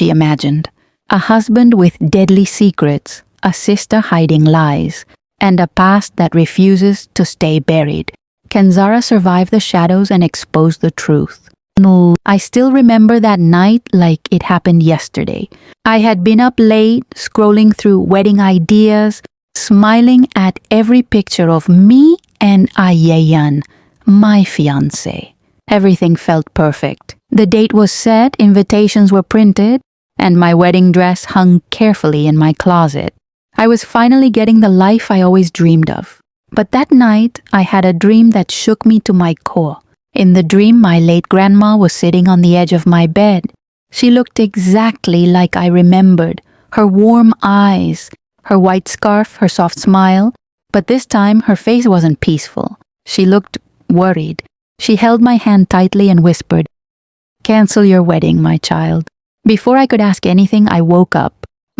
she imagined. A husband with deadly secrets, a sister hiding lies, and a past that refuses to stay buried. Can Zara survive the shadows and expose the truth? No, I still remember that night like it happened yesterday. I had been up late, scrolling through wedding ideas, smiling at every picture of me and Ayeyan, my fiancé. Everything felt perfect. The date was set, invitations were printed, and my wedding dress hung carefully in my closet. I was finally getting the life I always dreamed of. But that night, I had a dream that shook me to my core. In the dream, my late grandma was sitting on the edge of my bed. She looked exactly like I remembered. Her warm eyes, her white scarf, her soft smile. But this time, her face wasn't peaceful. She looked worried. She held my hand tightly and whispered, "Cancel your wedding, my child." Before I could ask anything, I woke up.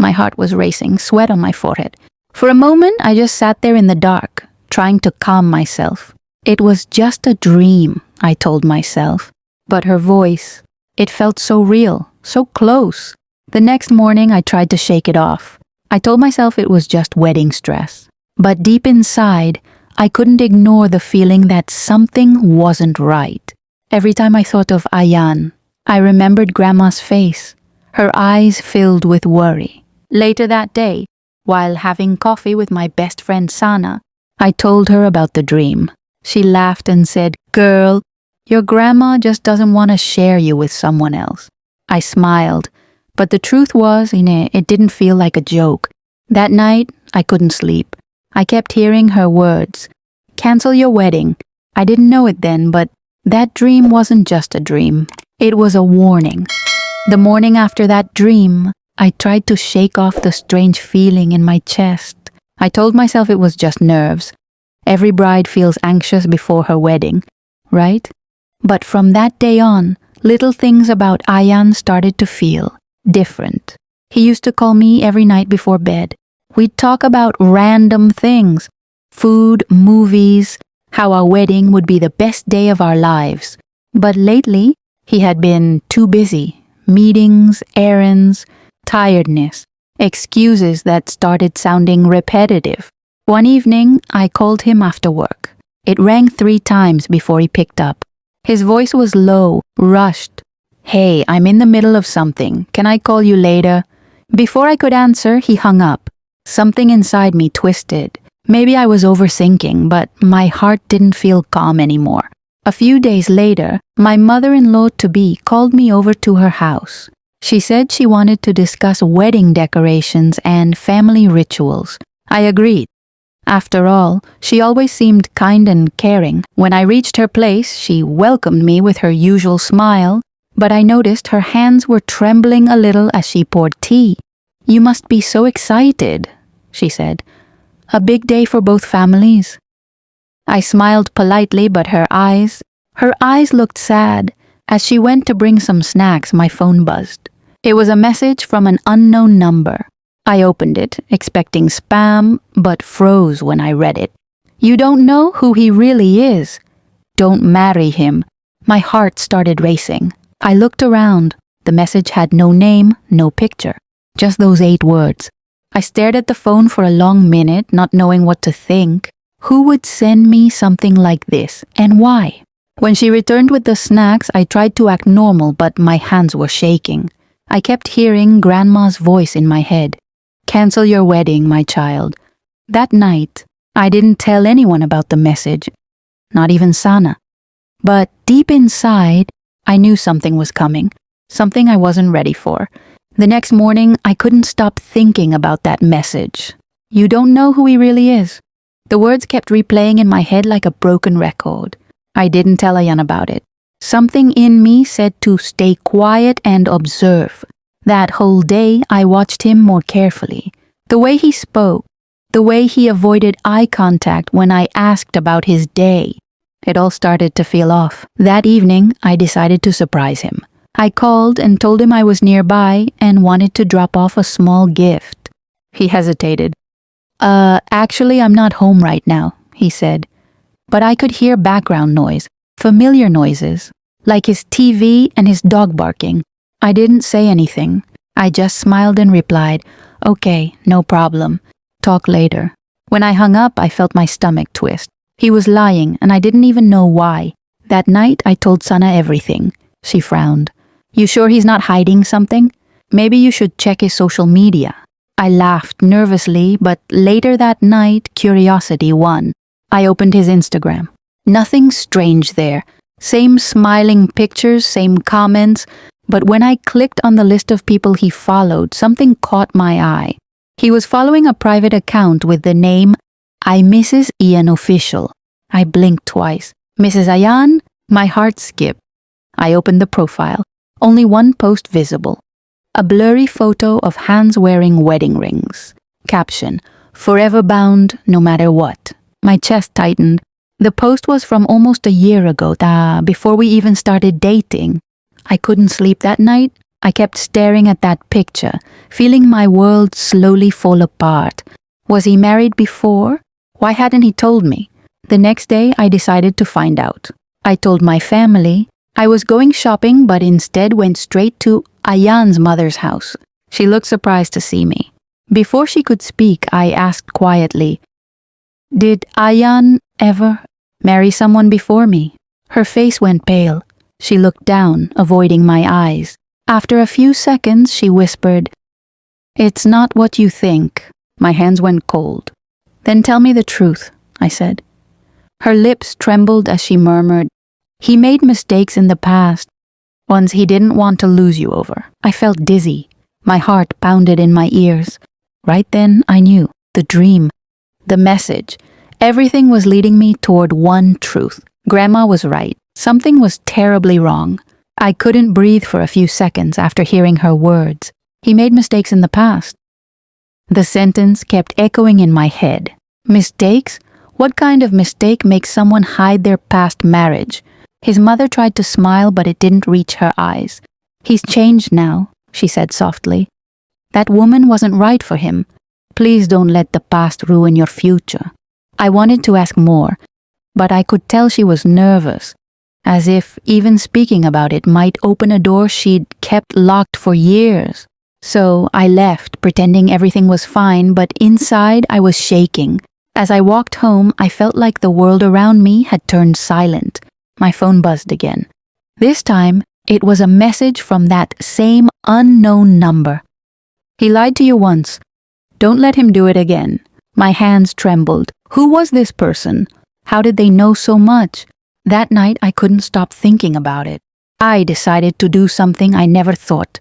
My heart was racing, sweat on my forehead. For a moment, I just sat there in the dark, trying to calm myself. It was just a dream, I told myself. But her voice, it felt so real, so close. The next morning, I tried to shake it off. I told myself it was just wedding stress. But deep inside, I couldn't ignore the feeling that something wasn't right. Every time I thought of Ayan, I remembered Grandma's face, her eyes filled with worry. Later that day, while having coffee with my best friend Sana, I told her about the dream. She laughed and said, "Girl, your grandma just doesn't want to share you with someone else." I smiled, but the truth was, it didn't feel like a joke. That night, I couldn't sleep. I kept hearing her words, "Cancel your wedding." I didn't know it then, but that dream wasn't just a dream. It was a warning. The morning after that dream, I tried to shake off the strange feeling in my chest. I told myself it was just nerves. Every bride feels anxious before her wedding, right? But from that day on, little things about Ayan started to feel different. He used to call me every night before bed. We'd talk about random things, food, movies, how our wedding would be the best day of our lives. But lately, he had been too busy. Meetings, errands, tiredness, excuses that started sounding repetitive. One evening, I called him after work. It rang 3 times before he picked up. His voice was low, rushed. "Hey, I'm in the middle of something. Can I call you later?" Before I could answer, he hung up. Something inside me twisted. Maybe I was overthinking, but my heart didn't feel calm anymore. A few days later, my mother-in-law-to-be called me over to her house. She said she wanted to discuss wedding decorations and family rituals. I agreed. After all, she always seemed kind and caring. When I reached her place, she welcomed me with her usual smile, but I noticed her hands were trembling a little as she poured tea. "You must be so excited," she said. "A big day for both families." I smiled politely, but her eyes looked sad. As she went to bring some snacks, my phone buzzed. It was a message from an unknown number. I opened it, expecting spam, but froze when I read it. "You don't know who he really is. Don't marry him." My heart started racing. I looked around. The message had no name, no picture. Just those 8 words. I stared at the phone for a long minute, not knowing what to think. Who would send me something like this, and why? When she returned with the snacks, I tried to act normal, but my hands were shaking. I kept hearing Grandma's voice in my head. "Cancel your wedding, my child." That night, I didn't tell anyone about the message, not even Sana. But deep inside, I knew something was coming, something I wasn't ready for. The next morning, I couldn't stop thinking about that message. "You don't know who he really is." The words kept replaying in my head like a broken record. I didn't tell Ayan about it. Something in me said to stay quiet and observe. That whole day, I watched him more carefully. The way he spoke, the way he avoided eye contact when I asked about his day. It all started to feel off. That evening, I decided to surprise him. I called and told him I was nearby and wanted to drop off a small gift. He hesitated. Actually, I'm not home right now," he said. But I could hear background noise, familiar noises, like his TV and his dog barking. I didn't say anything. I just smiled and replied, "Okay, no problem. Talk later." When I hung up, I felt my stomach twist. He was lying, and I didn't even know why. That night, I told Sana everything. She frowned. "You sure he's not hiding something? Maybe you should check his social media." I laughed nervously, but later that night, curiosity won. I opened his Instagram. Nothing strange there. Same smiling pictures, same comments, but when I clicked on the list of people he followed, something caught my eye. He was following a private account with the name I Mrs. Ian Official. I blinked twice. Mrs. Ayan? My heart skipped. I opened the profile. Only one post visible. A blurry photo of hands wearing wedding rings. Caption, "Forever bound, no matter what." My chest tightened. The post was from almost a year ago, before we even started dating. I couldn't sleep that night. I kept staring at that picture, feeling my world slowly fall apart. Was he married before? Why hadn't he told me? The next day, I decided to find out. I told my family. I was going shopping, but instead went straight to Ayan's mother's house. She looked surprised to see me. Before she could speak, I asked quietly, "Did Ayan ever marry someone before me?" Her face went pale. She looked down, avoiding my eyes. After a few seconds, she whispered, "It's not what you think." My hands went cold. "Then tell me the truth," I said. Her lips trembled as she murmured, "He made mistakes in the past, ones he didn't want to lose you over." I felt dizzy. My heart pounded in my ears. Right then, I knew. The dream. The message. Everything was leading me toward one truth. Grandma was right. Something was terribly wrong. I couldn't breathe for a few seconds after hearing her words. He made mistakes in the past. The sentence kept echoing in my head. Mistakes? What kind of mistake makes someone hide their past marriage? His mother tried to smile, but it didn't reach her eyes. "He's changed now," she said softly. "That woman wasn't right for him. Please don't let the past ruin your future." I wanted to ask more, but I could tell she was nervous, as if even speaking about it might open a door she'd kept locked for years. So I left, pretending everything was fine, but inside I was shaking. As I walked home, I felt like the world around me had turned silent. My phone buzzed again. This time, it was a message from that same unknown number. "He lied to you once. Don't let him do it again." My hands trembled. Who was this person? How did they know so much? That night, I couldn't stop thinking about it. I decided to do something I never thought.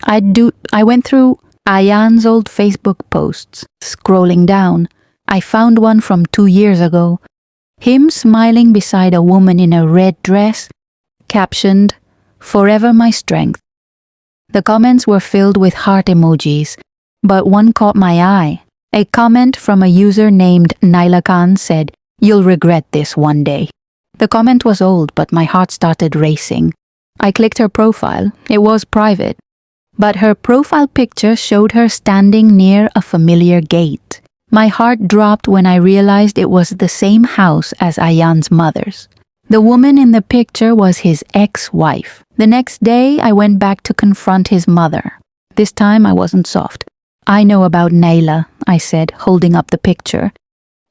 I went through Ayan's old Facebook posts. Scrolling down, I found one from 2 years ago. Him smiling beside a woman in a red dress, captioned, "Forever my strength." The comments were filled with heart emojis, but one caught my eye. A comment from a user named Naila Khan said, "You'll regret this one day." The comment was old, but my heart started racing. I clicked her profile. It was private, but her profile picture showed her standing near a familiar gate. My heart dropped when I realized it was the same house as Ayan's mother's. The woman in the picture was his ex-wife. The next day, I went back to confront his mother. This time, I wasn't soft. "I know about Naila," I said, holding up the picture.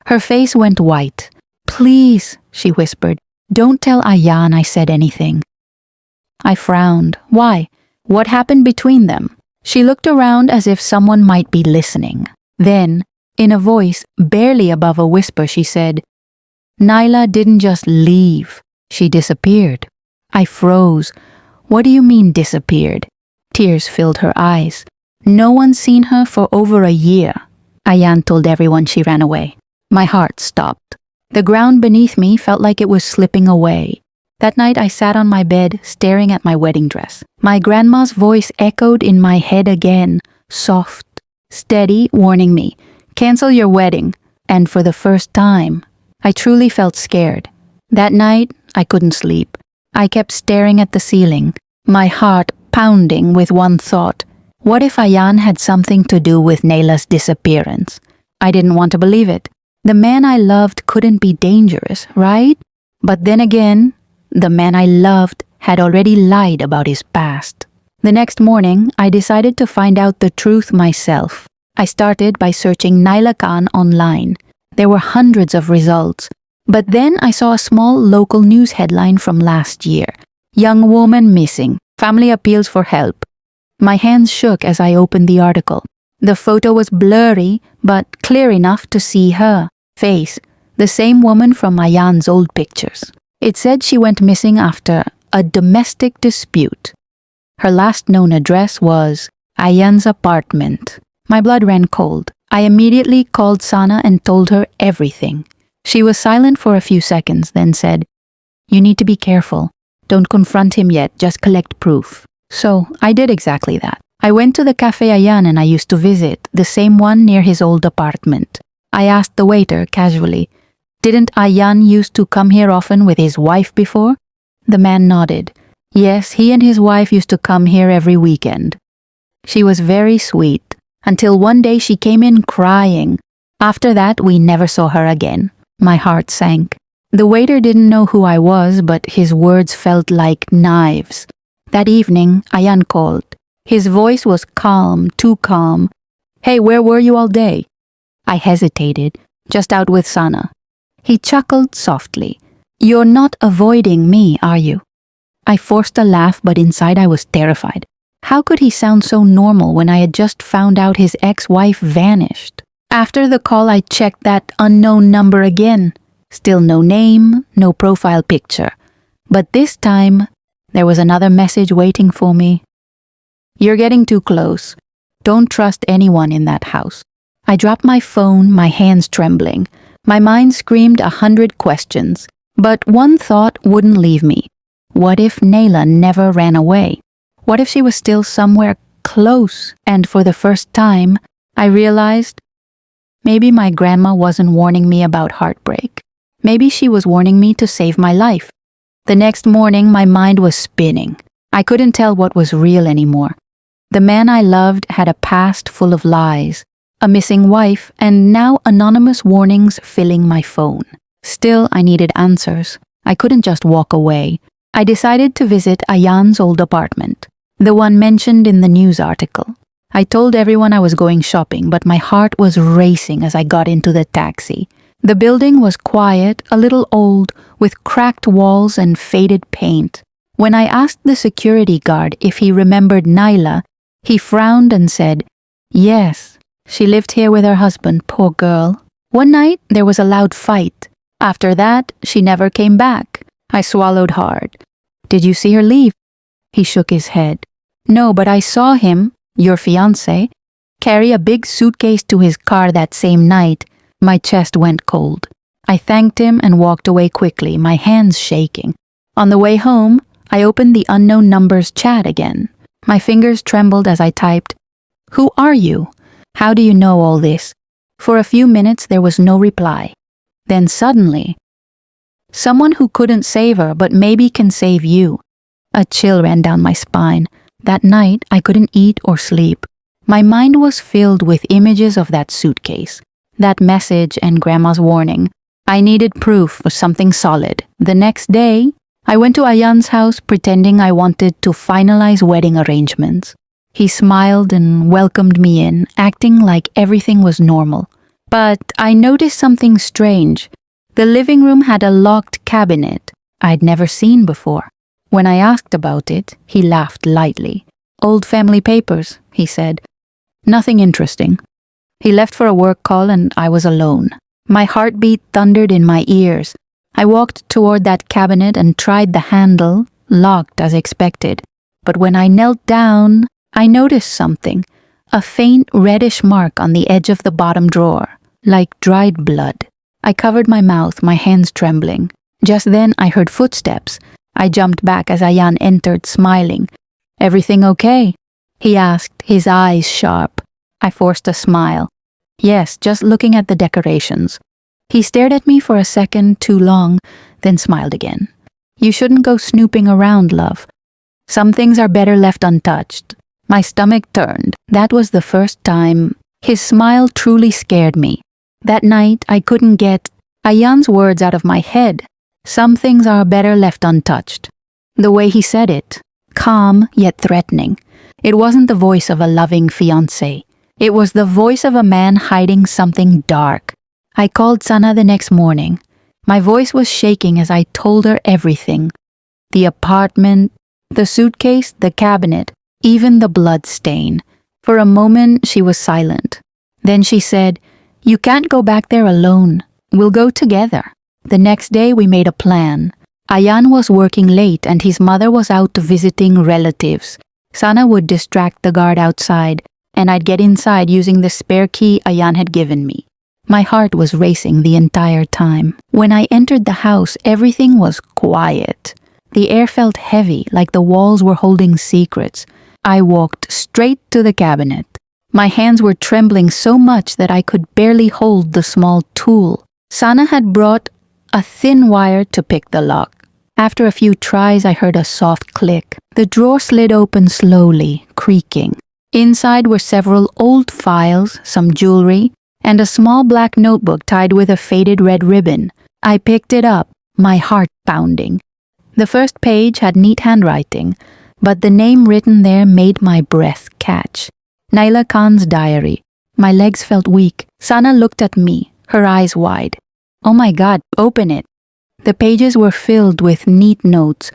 Her face went white. "Please," she whispered, "don't tell Ayan I said anything." I frowned. Why? What happened between them? She looked around as if someone might be listening. Then, in a voice barely above a whisper, she said, "Naila didn't just leave. She disappeared." I froze. "What do you mean disappeared?" Tears filled her eyes. "No one's seen her for over a year." Ayan told everyone she ran away. My heart stopped. The ground beneath me felt like it was slipping away. That night I sat on my bed, staring at my wedding dress. My grandma's voice echoed in my head again, soft, steady, warning me, "Cancel your wedding." And for the first time, I truly felt scared. That night, I couldn't sleep. I kept staring at the ceiling, my heart pounding with one thought. What if Ayan had something to do with Naila's disappearance? I didn't want to believe it. The man I loved couldn't be dangerous, right? But then again, the man I loved had already lied about his past. The next morning, I decided to find out the truth myself. I started by searching Naila Khan online. There were hundreds of results. But then I saw a small local news headline from last year. Young woman missing. Family appeals for help. My hands shook as I opened the article. The photo was blurry, but clear enough to see her face, the same woman from Ayan's old pictures. It said she went missing after a domestic dispute. Her last known address was Ayan's apartment. My blood ran cold. I immediately called Sana and told her everything. She was silent for a few seconds, then said, "You need to be careful. Don't confront him yet, just collect proof." So I did exactly that. I went to the Cafe Ayan and I used to visit, the same one near his old apartment. I asked the waiter casually, "Didn't Ayan used to come here often with his wife before?" The man nodded. Yes, he and his wife used to come here every weekend. She was very sweet, until one day she came in crying. After that, we never saw her again. My heart sank. The waiter didn't know who I was, but his words felt like knives. That evening, Ayan called. His voice was calm, too calm. "Hey, where were you all day?" I hesitated, "Just out with Sana." He chuckled softly. "You're not avoiding me, are you?" I forced a laugh, but inside I was terrified. How could he sound so normal when I had just found out his ex-wife vanished? After the call, I checked that unknown number again. Still no name, no profile picture. But this time, there was another message waiting for me. "You're getting too close. Don't trust anyone in that house." I dropped my phone, my hands trembling. My mind screamed 100 questions. But one thought wouldn't leave me. What if Naila never ran away? What if she was still somewhere close? And for the first time, I realized maybe my grandma wasn't warning me about heartbreak. Maybe she was warning me to save my life. The next morning, my mind was spinning. I couldn't tell what was real anymore. The man I loved had a past full of lies, a missing wife, and now anonymous warnings filling my phone. Still, I needed answers. I couldn't just walk away. I decided to visit Ayan's old apartment, the one mentioned in the news article. I told everyone I was going shopping, but my heart was racing as I got into the taxi. The building was quiet, a little old, with cracked walls and faded paint. When I asked the security guard if he remembered Naila, he frowned and said, "Yes, she lived here with her husband, poor girl. One night, there was a loud fight. After that, she never came back." I swallowed hard. "Did you see her leave?" He shook his head. "No, but I saw him, your fiancé, carry a big suitcase to his car that same night." My chest went cold. I thanked him and walked away quickly, my hands shaking. On the way home, I opened the unknown number's chat again. My fingers trembled as I typed, "Who are you? How do you know all this?" For a few minutes there was no reply. Then suddenly, "Someone who couldn't save her but maybe can save you." A chill ran down my spine. That night I couldn't eat or sleep. My mind was filled with images of that suitcase, that message and Grandma's warning. I needed proof of something solid. The next day, I went to Ayan's house pretending I wanted to finalize wedding arrangements. He smiled and welcomed me in, acting like everything was normal. But I noticed something strange. The living room had a locked cabinet I'd never seen before. When I asked about it, he laughed lightly. "Old family papers," he said. "Nothing interesting." He left for a work call and I was alone. My heartbeat thundered in my ears. I walked toward that cabinet and tried the handle, locked as expected. But when I knelt down, I noticed something. A faint reddish mark on the edge of the bottom drawer, like dried blood. I covered my mouth, my hands trembling. Just then I heard footsteps. I jumped back as Ayan entered, smiling. "Everything okay?" he asked, his eyes sharp. I forced a smile. "Yes, just looking at the decorations." He stared at me for a second, too long, then smiled again. "You shouldn't go snooping around, love. Some things are better left untouched." My stomach turned. That was the first time. His smile truly scared me. That night, I couldn't get Ayan's words out of my head. Some things are better left untouched. The way he said it, calm yet threatening. It wasn't the voice of a loving fiancé. It was the voice of a man hiding something dark. I called Sana the next morning. My voice was shaking as I told her everything. The apartment, the suitcase, the cabinet, even the blood stain. For a moment, she was silent. Then she said, "You can't go back there alone. We'll go together." The next day, we made a plan. Ayan was working late and his mother was out visiting relatives. Sana would distract the guard outside, and I'd get inside using the spare key Ayan had given me. My heart was racing the entire time. When I entered the house, everything was quiet. The air felt heavy, like the walls were holding secrets. I walked straight to the cabinet. My hands were trembling so much that I could barely hold the small tool. Sana had brought a thin wire to pick the lock. After a few tries, I heard a soft click. The drawer slid open slowly, creaking. Inside were several old files, some jewelry, and a small black notebook tied with a faded red ribbon. I picked it up, my heart pounding. The first page had neat handwriting, but the name written there made my breath catch. Naila Khan's diary. My legs felt weak. Sana looked at me, her eyes wide. "Oh my God, open it." The pages were filled with neat notes,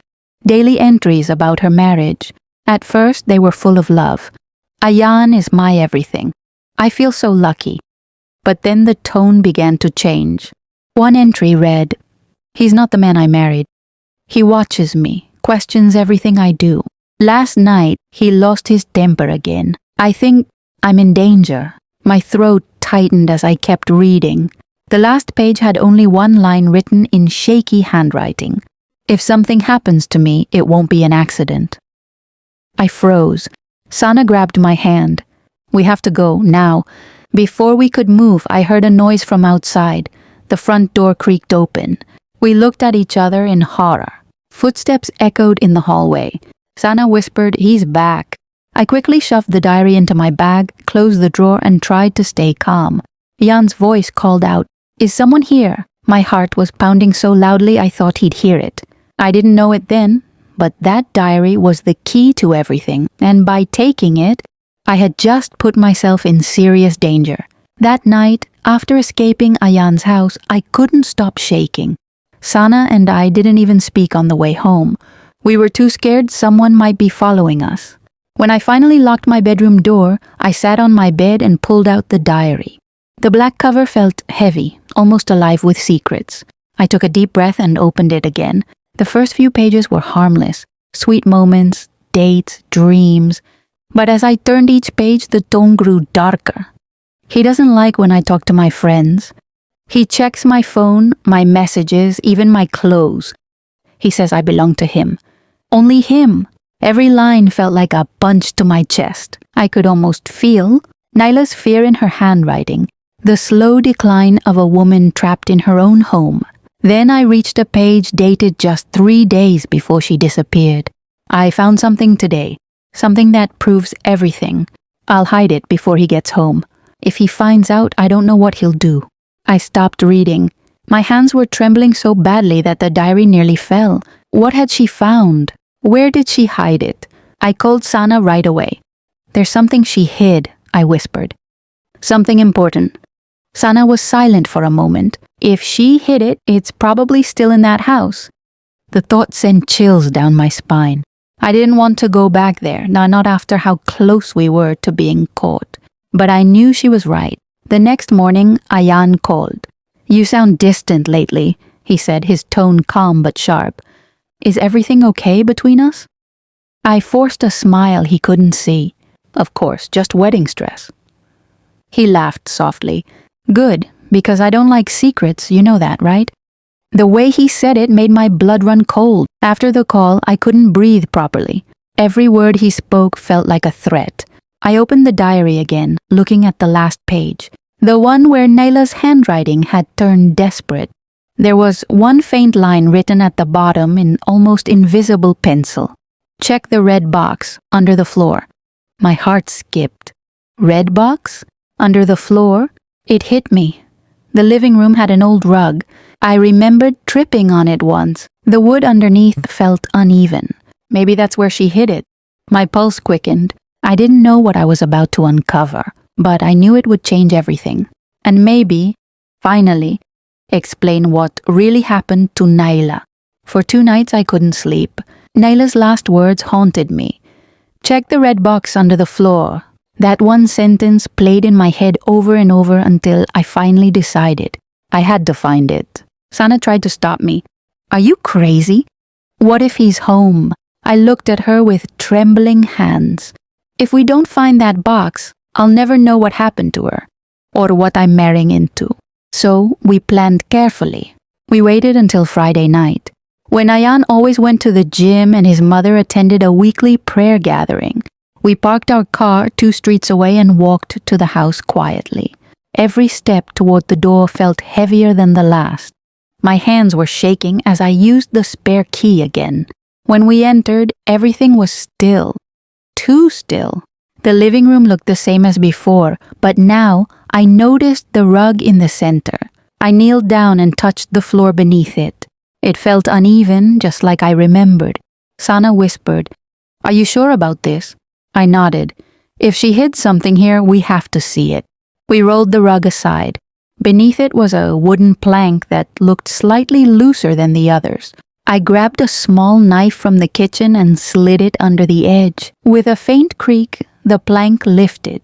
daily entries about her marriage. At first, they were full of love. "Ayan is my everything. I feel so lucky." But then the tone began to change. One entry read, "He's not the man I married. He watches me, questions everything I do. Last night, he lost his temper again. I think I'm in danger." My throat tightened as I kept reading. The last page had only one line written in shaky handwriting. "If something happens to me, it won't be an accident." I froze. Sana grabbed my hand. "We have to go, now." Before we could move, I heard a noise from outside. The front door creaked open. We looked at each other in horror. Footsteps echoed in the hallway. Sana whispered, "He's back." I quickly shoved the diary into my bag, closed the drawer, and tried to stay calm. Jan's voice called out, "Is someone here?" My heart was pounding so loudly I thought he'd hear it. I didn't know it then, but that diary was the key to everything, and by taking it, I had just put myself in serious danger. That night, after escaping Ayan's house, I couldn't stop shaking. Sana and I didn't even speak on the way home. We were too scared someone might be following us. When I finally locked my bedroom door, I sat on my bed and pulled out the diary. The black cover felt heavy, almost alive with secrets. I took a deep breath and opened it again. The first few pages were harmless, sweet moments, dates, dreams. But as I turned each page, the tone grew darker. "He doesn't like when I talk to my friends. He checks my phone, my messages, even my clothes. He says I belong to him. Only him." Every line felt like a punch to my chest. I could almost feel Naila's fear in her handwriting, the slow decline of a woman trapped in her own home. Then I reached a page dated just 3 days before she disappeared. "I found something today, something that proves everything. I'll hide it before he gets home. If he finds out, I don't know what he'll do." I stopped reading. My hands were trembling so badly that the diary nearly fell. What had she found? Where did she hide it? I called Sana right away. "There's something she hid," I whispered. "Something important." Sana was silent for a moment. If she hid it, it's probably still in that house. The thought sent chills down my spine. I didn't want to go back there, not after how close we were to being caught. But I knew she was right. The next morning, Ayan called. "You sound distant lately," he said, his tone calm but sharp. "Is everything okay between us?" I forced a smile he couldn't see. "Of course, just wedding stress." He laughed softly. "Good, because I don't like secrets, you know that, right?" The way he said it made my blood run cold. After the call, I couldn't breathe properly. Every word he spoke felt like a threat. I opened the diary again, looking at the last page, the one where Naila's handwriting had turned desperate. There was one faint line written at the bottom in almost invisible pencil. "Check the red box under the floor." My heart skipped. Red box? Under the floor? It hit me. The living room had an old rug. I remembered tripping on it once. The wood underneath felt uneven. Maybe that's where she hid it. My pulse quickened. I didn't know what I was about to uncover, but I knew it would change everything. And maybe, finally, explain what really happened to Naila. For 2 nights I couldn't sleep. Naila's last words haunted me. "Check the red box under the floor." That one sentence played in my head over and over until I finally decided I had to find it. Sana tried to stop me. "Are you crazy? What if he's home?" I looked at her with trembling hands. "If we don't find that box, I'll never know what happened to her, or what I'm marrying into." So we planned carefully. We waited until Friday night, when Ayan always went to the gym and his mother attended a weekly prayer gathering. We parked our car 2 streets away and walked to the house quietly. Every step toward the door felt heavier than the last. My hands were shaking as I used the spare key again. When we entered, everything was still. Too still. The living room looked the same as before, but now I noticed the rug in the center. I kneeled down and touched the floor beneath it. It felt uneven, just like I remembered. Sana whispered, "Are you sure about this?" I nodded. "If she hid something here, we have to see it." We rolled the rug aside. Beneath it was a wooden plank that looked slightly looser than the others. I grabbed a small knife from the kitchen and slid it under the edge. With a faint creak, the plank lifted.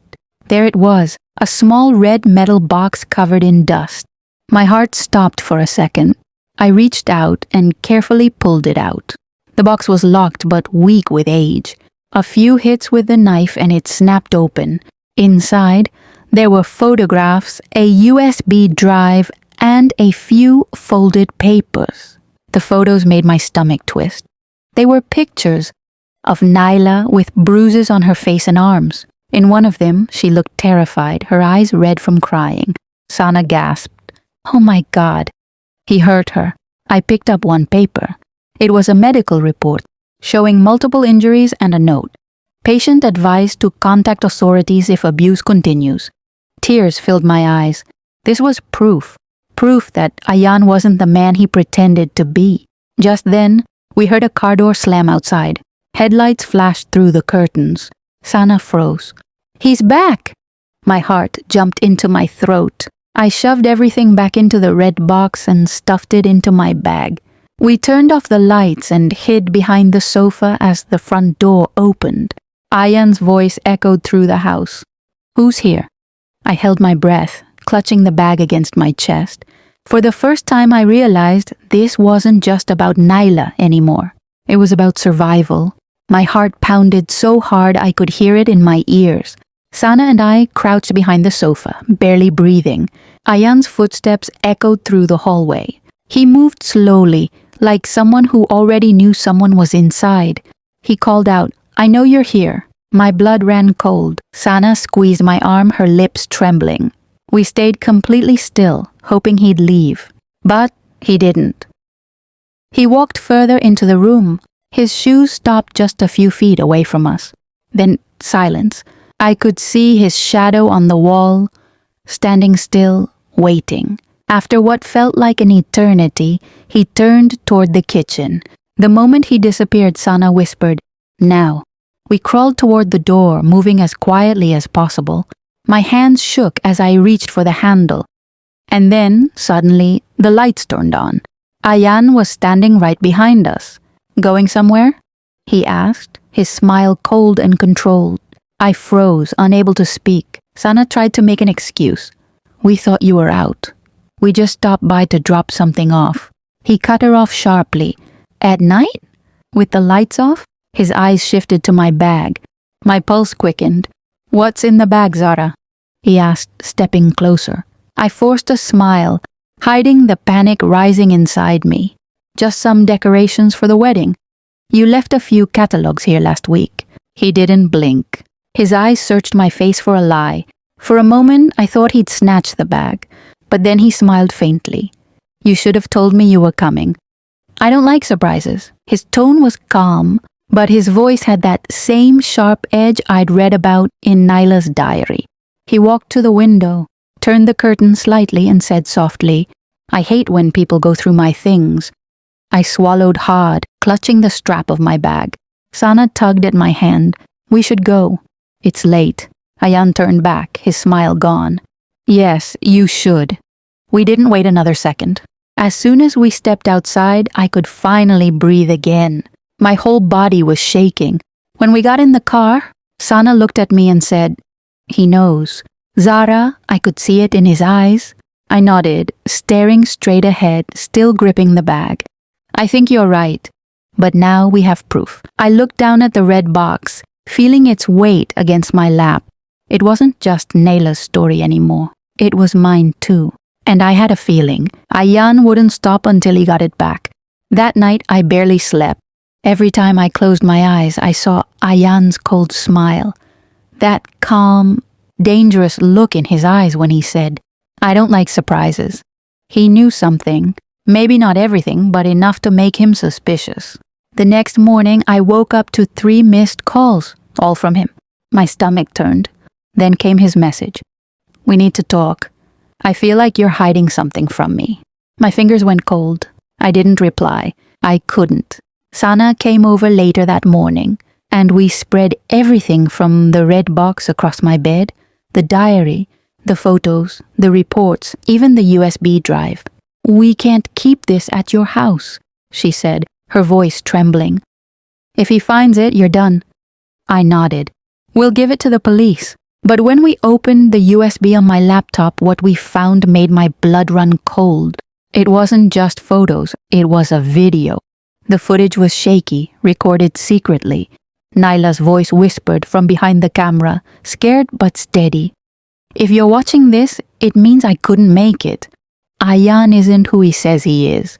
There it was, a small red metal box covered in dust. My heart stopped for a second. I reached out and carefully pulled it out. The box was locked but weak with age. A few hits with the knife and it snapped open. Inside, there were photographs, a USB drive, and a few folded papers. The photos made my stomach twist. They were pictures of Naila with bruises on her face and arms. In one of them, she looked terrified, her eyes red from crying. Sana gasped, "Oh my God." He hurt her. I picked up one paper. It was a medical report, showing multiple injuries and a note. Patient advised to contact authorities if abuse continues. Tears filled my eyes. This was proof that Ayan wasn't the man he pretended to be. Just then, we heard a car door slam outside. Headlights flashed through the curtains. Sana froze. "He's back!" My heart jumped into my throat. I shoved everything back into the red box and stuffed it into my bag. We turned off the lights and hid behind the sofa as the front door opened. Ayan's voice echoed through the house. "Who's here?" I held my breath, clutching the bag against my chest. For the first time I realized this wasn't just about Naila anymore. It was about survival. My heart pounded so hard I could hear it in my ears. Sana and I crouched behind the sofa, barely breathing. Ayan's footsteps echoed through the hallway. He moved slowly, like someone who already knew someone was inside. He called out, "I know you're here." My blood ran cold. Sana squeezed my arm, her lips trembling. We stayed completely still, hoping he'd leave. But he didn't. He walked further into the room. His shoes stopped just a few feet away from us. Then silence. I could see his shadow on the wall, standing still, waiting. After what felt like an eternity, he turned toward the kitchen. The moment he disappeared, Sana whispered, "Now." We crawled toward the door, moving as quietly as possible. My hands shook as I reached for the handle. And then, suddenly, the lights turned on. Ayan was standing right behind us. "Going somewhere?" he asked, his smile cold and controlled. I froze, unable to speak. Sana tried to make an excuse. "We thought you were out. We just stopped by to drop something off." He cut her off sharply. "At night? With the lights off?" His eyes shifted to my bag. My pulse quickened. "What's in the bag, Zara?" he asked, stepping closer. I forced a smile, hiding the panic rising inside me. "Just some decorations for the wedding. You left a few catalogs here last week." He didn't blink. His eyes searched my face for a lie. For a moment, I thought he'd snatch the bag, but then he smiled faintly. "You should have told me you were coming." "I don't like surprises." His tone was calm, but his voice had that same sharp edge I'd read about in Naila's diary. He walked to the window, turned the curtain slightly and said softly, "I hate when people go through my things." I swallowed hard, clutching the strap of my bag. Sana tugged at my hand. "We should go." It's late. Ayan turned back, his smile gone. Yes, you should. We didn't wait another second. As soon as we stepped outside, I could finally breathe again. My whole body was shaking. When we got in the car, Sana looked at me and said, "He knows." "Zara," I could see it in his eyes. I nodded, staring straight ahead, still gripping the bag. "I think you're right. But now we have proof." I looked down at the red box, feeling its weight against my lap. It wasn't just Nayla's story anymore. It was mine too. And I had a feeling Ayan wouldn't stop until he got it back. That night I barely slept. Every time I closed my eyes, I saw Ayan's cold smile. That calm, dangerous look in his eyes when he said, "I don't like surprises." He knew something. Maybe not everything, but enough to make him suspicious. The next morning, I woke up to 3 missed calls, all from him. My stomach turned. Then came his message. "We need to talk. I feel like you're hiding something from me." My fingers went cold. I didn't reply. I couldn't. Sana came over later that morning, and we spread everything from the red box across my bed, the diary, the photos, the reports, even the USB drive. "We can't keep this at your house," she said, her voice trembling. "If he finds it, you're done." I nodded. "We'll give it to the police." But when we opened the USB on my laptop, what we found made my blood run cold. It wasn't just photos, it was a video. The footage was shaky, recorded secretly. Nayla's voice whispered from behind the camera, scared but steady. "If you're watching this, it means I couldn't make it. Ayan isn't who he says he is."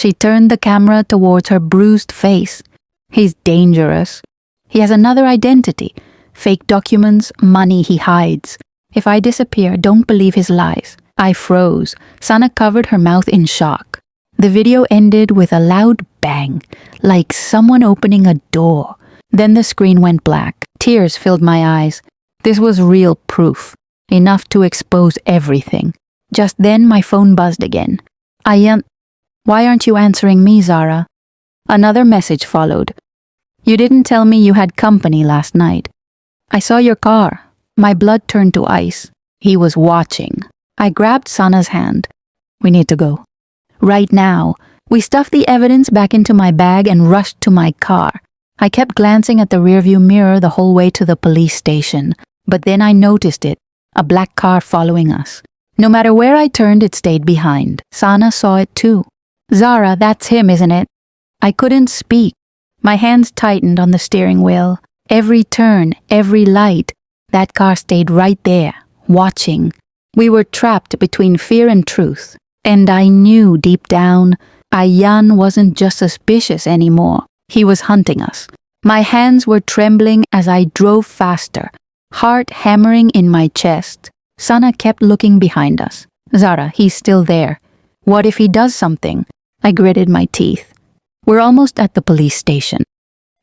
She turned the camera towards her bruised face. "He's dangerous. He has another identity. Fake documents, money he hides. If I disappear, don't believe his lies." I froze. Sana covered her mouth in shock. The video ended with a loud bang, like someone opening a door. Then the screen went black. Tears filled my eyes. This was real proof, enough to expose everything. Just then my phone buzzed again. "Why aren't you answering me, Zara?" Another message followed. "You didn't tell me you had company last night." "I saw your car." My blood turned to ice. He was watching. I grabbed Sana's hand. "We need to go. Right now." We stuffed the evidence back into my bag and rushed to my car. I kept glancing at the rearview mirror the whole way to the police station. But then I noticed it, a black car following us. No matter where I turned, it stayed behind. Sana saw it too. "Zara, that's him, isn't it?" I couldn't speak. My hands tightened on the steering wheel. Every turn, every light, that car stayed right there, watching. We were trapped between fear and truth. And I knew deep down, Ayan wasn't just suspicious anymore. He was hunting us. My hands were trembling as I drove faster, heart hammering in my chest. Sana kept looking behind us. "Zara, he's still there. What if he does something?" I gritted my teeth. We're almost at the police station.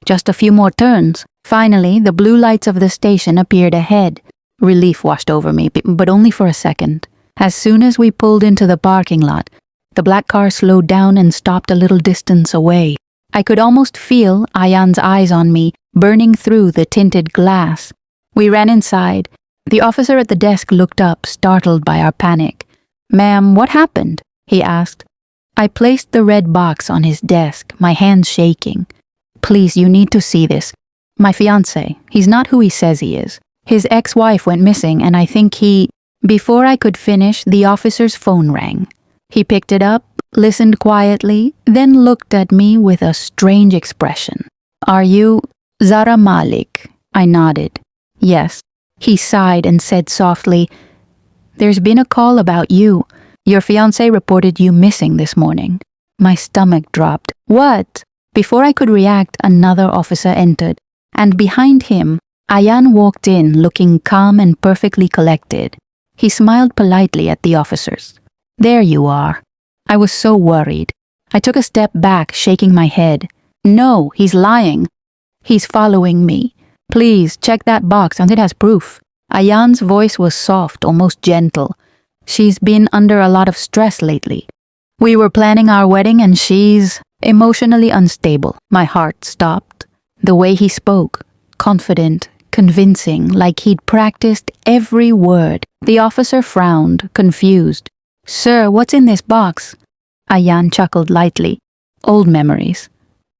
Just a few more turns. Finally, the blue lights of the station appeared ahead. Relief washed over me, but only for a second. As soon as we pulled into the parking lot, the black car slowed down and stopped a little distance away. I could almost feel Ayan's eyes on me, burning through the tinted glass. We ran inside. The officer at the desk looked up, startled by our panic. "Ma'am, what happened?" he asked. I placed the red box on his desk, my hands shaking. "Please, you need to see this. My fiancé, he's not who he says he is. His ex-wife went missing and I think he..." Before I could finish, the officer's phone rang. He picked it up, listened quietly, then looked at me with a strange expression. "Are you Zara Malik?" I nodded. "Yes." He sighed and said softly, "There's been a call about you. Your fiancé reported you missing this morning." My stomach dropped. "What?" Before I could react, another officer entered, and behind him, Ayan walked in looking calm and perfectly collected. He smiled politely at the officers. "There you are." I was so worried. I took a step back, shaking my head. "No, he's lying. He's following me. Please, check that box and it has proof." Ayan's voice was soft, almost gentle. "She's been under a lot of stress lately. We were planning our wedding and she's emotionally unstable." My heart stopped. The way he spoke, confident, convincing, like he'd practiced every word. The officer frowned, confused. "Sir, what's in this box?" Ayan chuckled lightly. "Old memories.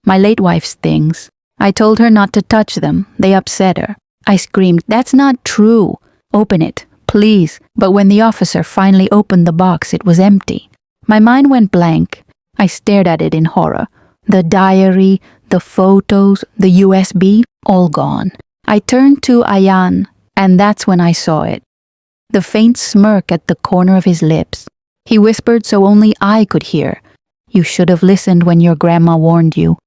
My late wife's things. I told her not to touch them. They upset her." I screamed, "That's not true. Open it, please." But when the officer finally opened the box, it was empty. My mind went blank. I stared at it in horror. The diary, the photos, the USB, all gone. I turned to Ayan, and that's when I saw it. The faint smirk at the corner of his lips. He whispered so only I could hear. "You should have listened when your grandma warned you."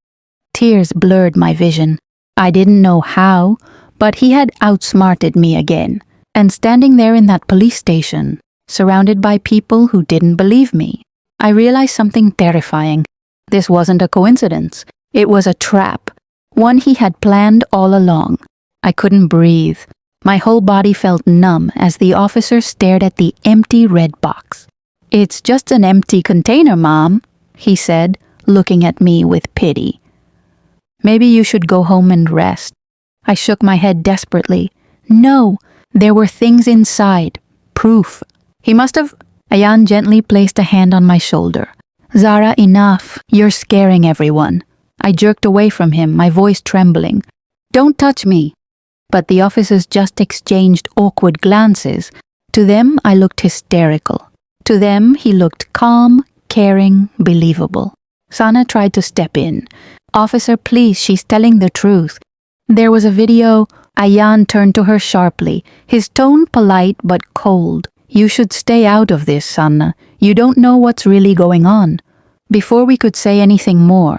Tears blurred my vision. I didn't know how, but he had outsmarted me again. And standing there in that police station, surrounded by people who didn't believe me, I realized something terrifying. This wasn't a coincidence. It was a trap. One he had planned all along. I couldn't breathe. My whole body felt numb as the officer stared at the empty red box. "It's just an empty container, Mom," he said, looking at me with pity. "Maybe you should go home and rest." I shook my head desperately. No, there were things inside. Proof. He must have... Ayan gently placed a hand on my shoulder. "Zara, enough. You're scaring everyone." I jerked away from him, my voice trembling. "Don't touch me." But the officers just exchanged awkward glances. To them, I looked hysterical. To them, he looked calm, caring, believable. Sana tried to step in. "Officer, please, she's telling the truth." There was a video. Ayan turned to her sharply, his tone polite but cold. "You should stay out of this, Sana. You don't know what's really going on." Before we could say anything more,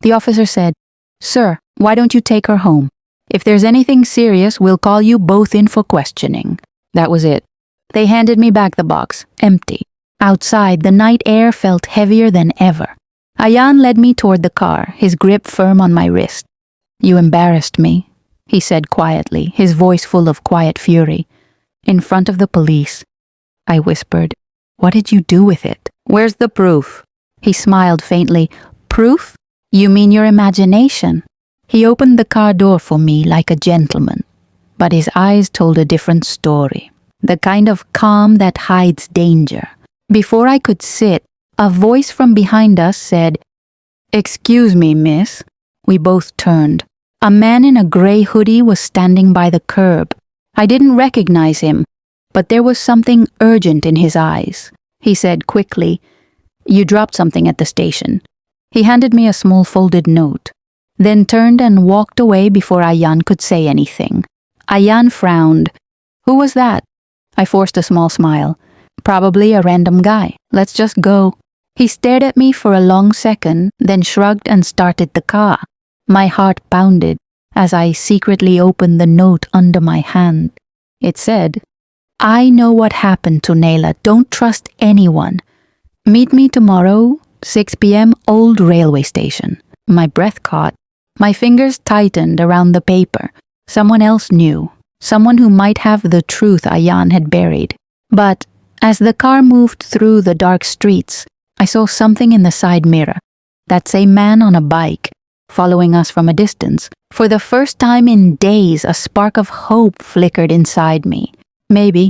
the officer said, "Sir, why don't you take her home? If there's anything serious, we'll call you both in for questioning." That was it. They handed me back the box, empty. Outside, the night air felt heavier than ever. Ayan led me toward the car, his grip firm on my wrist. "You embarrassed me," he said quietly, his voice full of quiet fury. "In front of the police." I whispered, "What did you do with it?" "Where's the proof?" He smiled faintly. "Proof? You mean your imagination?" He opened the car door for me like a gentleman, but his eyes told a different story. The kind of calm that hides danger. Before I could sit, a voice from behind us said, "Excuse me, miss." We both turned. A man in a gray hoodie was standing by the curb. I didn't recognize him, but there was something urgent in his eyes. He said quickly, "You dropped something at the station." He handed me a small folded note, then turned and walked away before Ayan could say anything. Ayan frowned. "Who was that?" I forced a small smile. "Probably a random guy. Let's just go." He stared at me for a long second, then shrugged and started the car. My heart pounded as I secretly opened the note under my hand. It said, "I know what happened to Naila. Don't trust anyone. Meet me tomorrow, 6 p.m. Old Railway Station." My breath caught. My fingers tightened around the paper. Someone else knew. Someone who might have the truth Ayan had buried. But as the car moved through the dark streets, I saw something in the side mirror. That same man on a bike, following us from a distance. For the first time in days, a spark of hope flickered inside me. Maybe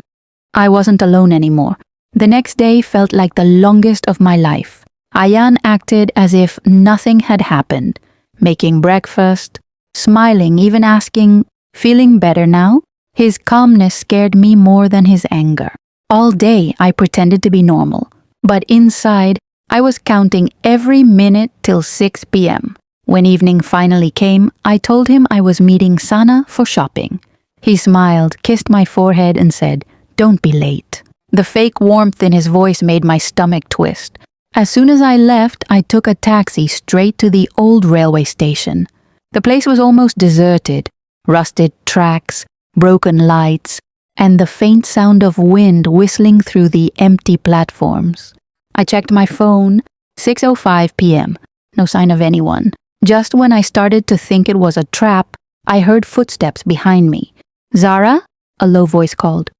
I wasn't alone anymore. The next day felt like the longest of my life. Ayan acted as if nothing had happened, making breakfast, smiling, even asking, "Feeling better now?" His calmness scared me more than his anger. All day I pretended to be normal, but inside I was counting every minute till 6 p.m. When evening finally came, I told him I was meeting Sana for shopping. He smiled, kissed my forehead and said, "Don't be late." The fake warmth in his voice made my stomach twist. As soon as I left, I took a taxi straight to the old railway station. The place was almost deserted. Rusted tracks, broken lights, and the faint sound of wind whistling through the empty platforms. I checked my phone, 6:05 p.m. No sign of anyone. Just when I started to think it was a trap, I heard footsteps behind me. "Zara?" a low voice called.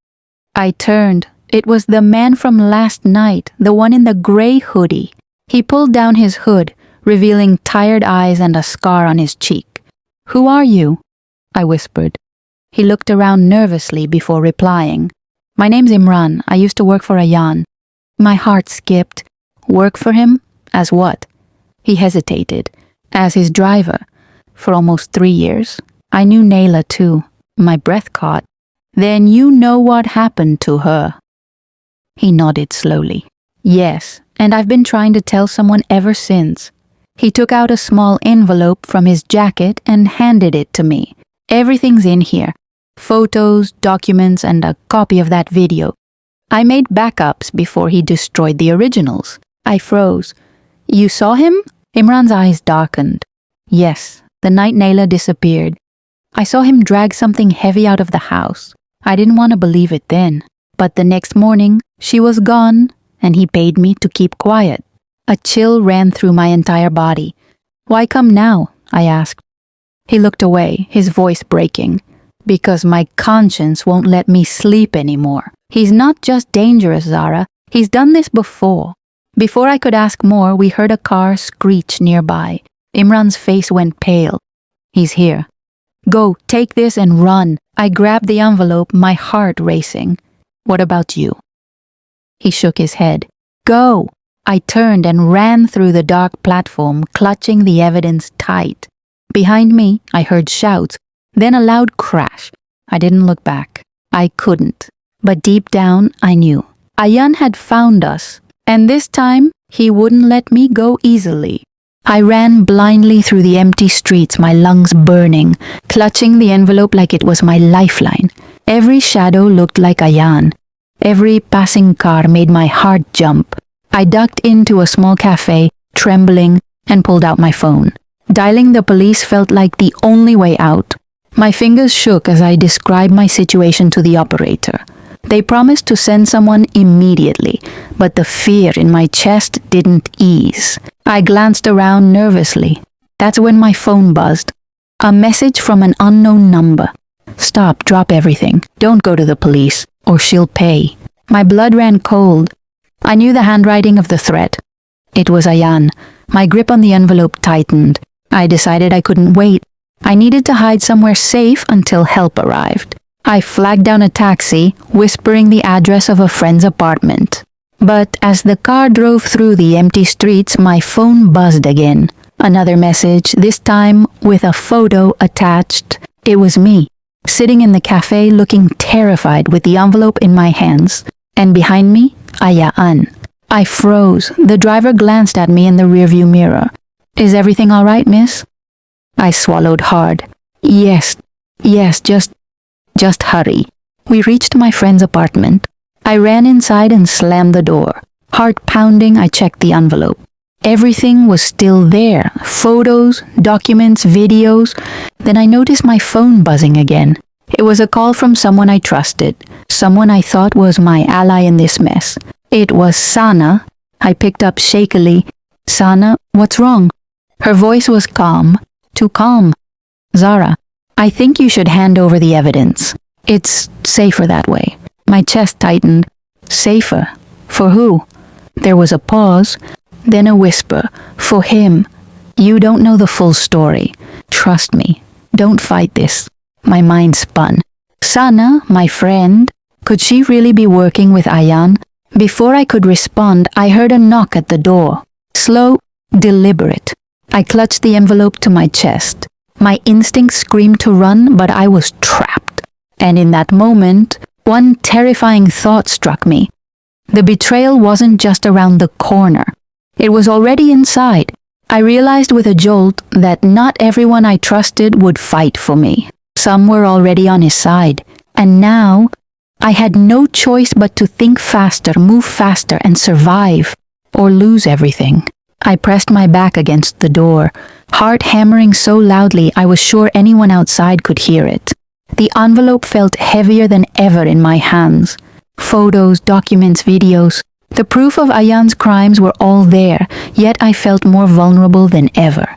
I turned. It was the man from last night, the one in the gray hoodie. He pulled down his hood, revealing tired eyes and a scar on his cheek. "Who are you?" I whispered. He looked around nervously before replying. My name's Imran. I used to work for Ayan. My heart skipped. Work for him? As what? He hesitated. As his driver. For almost 3 years. I knew Naila too. My breath caught. Then you know what happened to her. He nodded slowly. Yes, and I've been trying to tell someone ever since. He took out a small envelope from his jacket and handed it to me. Everything's in here. Photos, documents, and a copy of that video. I made backups before he destroyed the originals. I froze. You saw him? Imran's eyes darkened. Yes, the night Naila disappeared. I saw him drag something heavy out of the house. I didn't want to believe it then. But the next morning, she was gone, and he paid me to keep quiet. A chill ran through my entire body. Why come now? I asked. He looked away, his voice breaking. Because my conscience won't let me sleep anymore. He's not just dangerous, Zara. He's done this before. Before I could ask more, we heard a car screech nearby. Imran's face went pale. He's here. Go, take this and run. I grabbed the envelope, my heart racing. What about you? He shook his head. Go! I turned and ran through the dark platform, clutching the evidence tight. Behind me, I heard shouts, then a loud crash. I didn't look back. I couldn't. But deep down, I knew. Ayan had found us, and this time, he wouldn't let me go easily. I ran blindly through the empty streets, my lungs burning, clutching the envelope like it was my lifeline. Every shadow looked like Ayan. Every passing car made my heart jump. I ducked into a small cafe, trembling, and pulled out my phone. Dialing the police felt like the only way out. My fingers shook as I described my situation to the operator. They promised to send someone immediately, but the fear in my chest didn't ease. I glanced around nervously. That's when my phone buzzed. A message from an unknown number. Stop, drop everything. Don't go to the police, or she'll pay. My blood ran cold. I knew the handwriting of the threat. It was Ayan. My grip on the envelope tightened. I decided I couldn't wait. I needed to hide somewhere safe until help arrived. I flagged down a taxi, whispering the address of a friend's apartment. But as the car drove through the empty streets, my phone buzzed again. Another message, this time with a photo attached. It was me, sitting in the cafe looking terrified with the envelope in my hands. And behind me, Ayan. I froze. The driver glanced at me in the rearview mirror. Is everything all right, miss? I swallowed hard. Yes, just hurry. We reached my friend's apartment. I ran inside and slammed the door. Heart pounding, I checked the envelope. Everything was still there. Photos, documents, videos. Then I noticed my phone buzzing again. It was a call from someone I trusted. Someone I thought was my ally in this mess. It was Sana. I picked up shakily. Sana, what's wrong? Her voice was calm. Too calm. Zara, I think you should hand over the evidence. It's safer that way. My chest tightened. Safer? For who? There was a pause, then a whisper. For him. You don't know the full story. Trust me. Don't fight this. My mind spun. Sana, my friend, could she really be working with Ayan? Before I could respond, I heard a knock at the door. Slow, deliberate. I clutched the envelope to my chest. My instinct screamed to run, but I was trapped. And in that moment, one terrifying thought struck me. The betrayal wasn't just around the corner. It was already inside. I realized with a jolt that not everyone I trusted would fight for me. Some were already on his side. And now, I had no choice but to think faster, move faster, and survive, or lose everything. I pressed my back against the door, heart hammering so loudly I was sure anyone outside could hear it. The envelope felt heavier than ever in my hands. Photos, documents, videos. The proof of Ayan's crimes were all there, yet I felt more vulnerable than ever.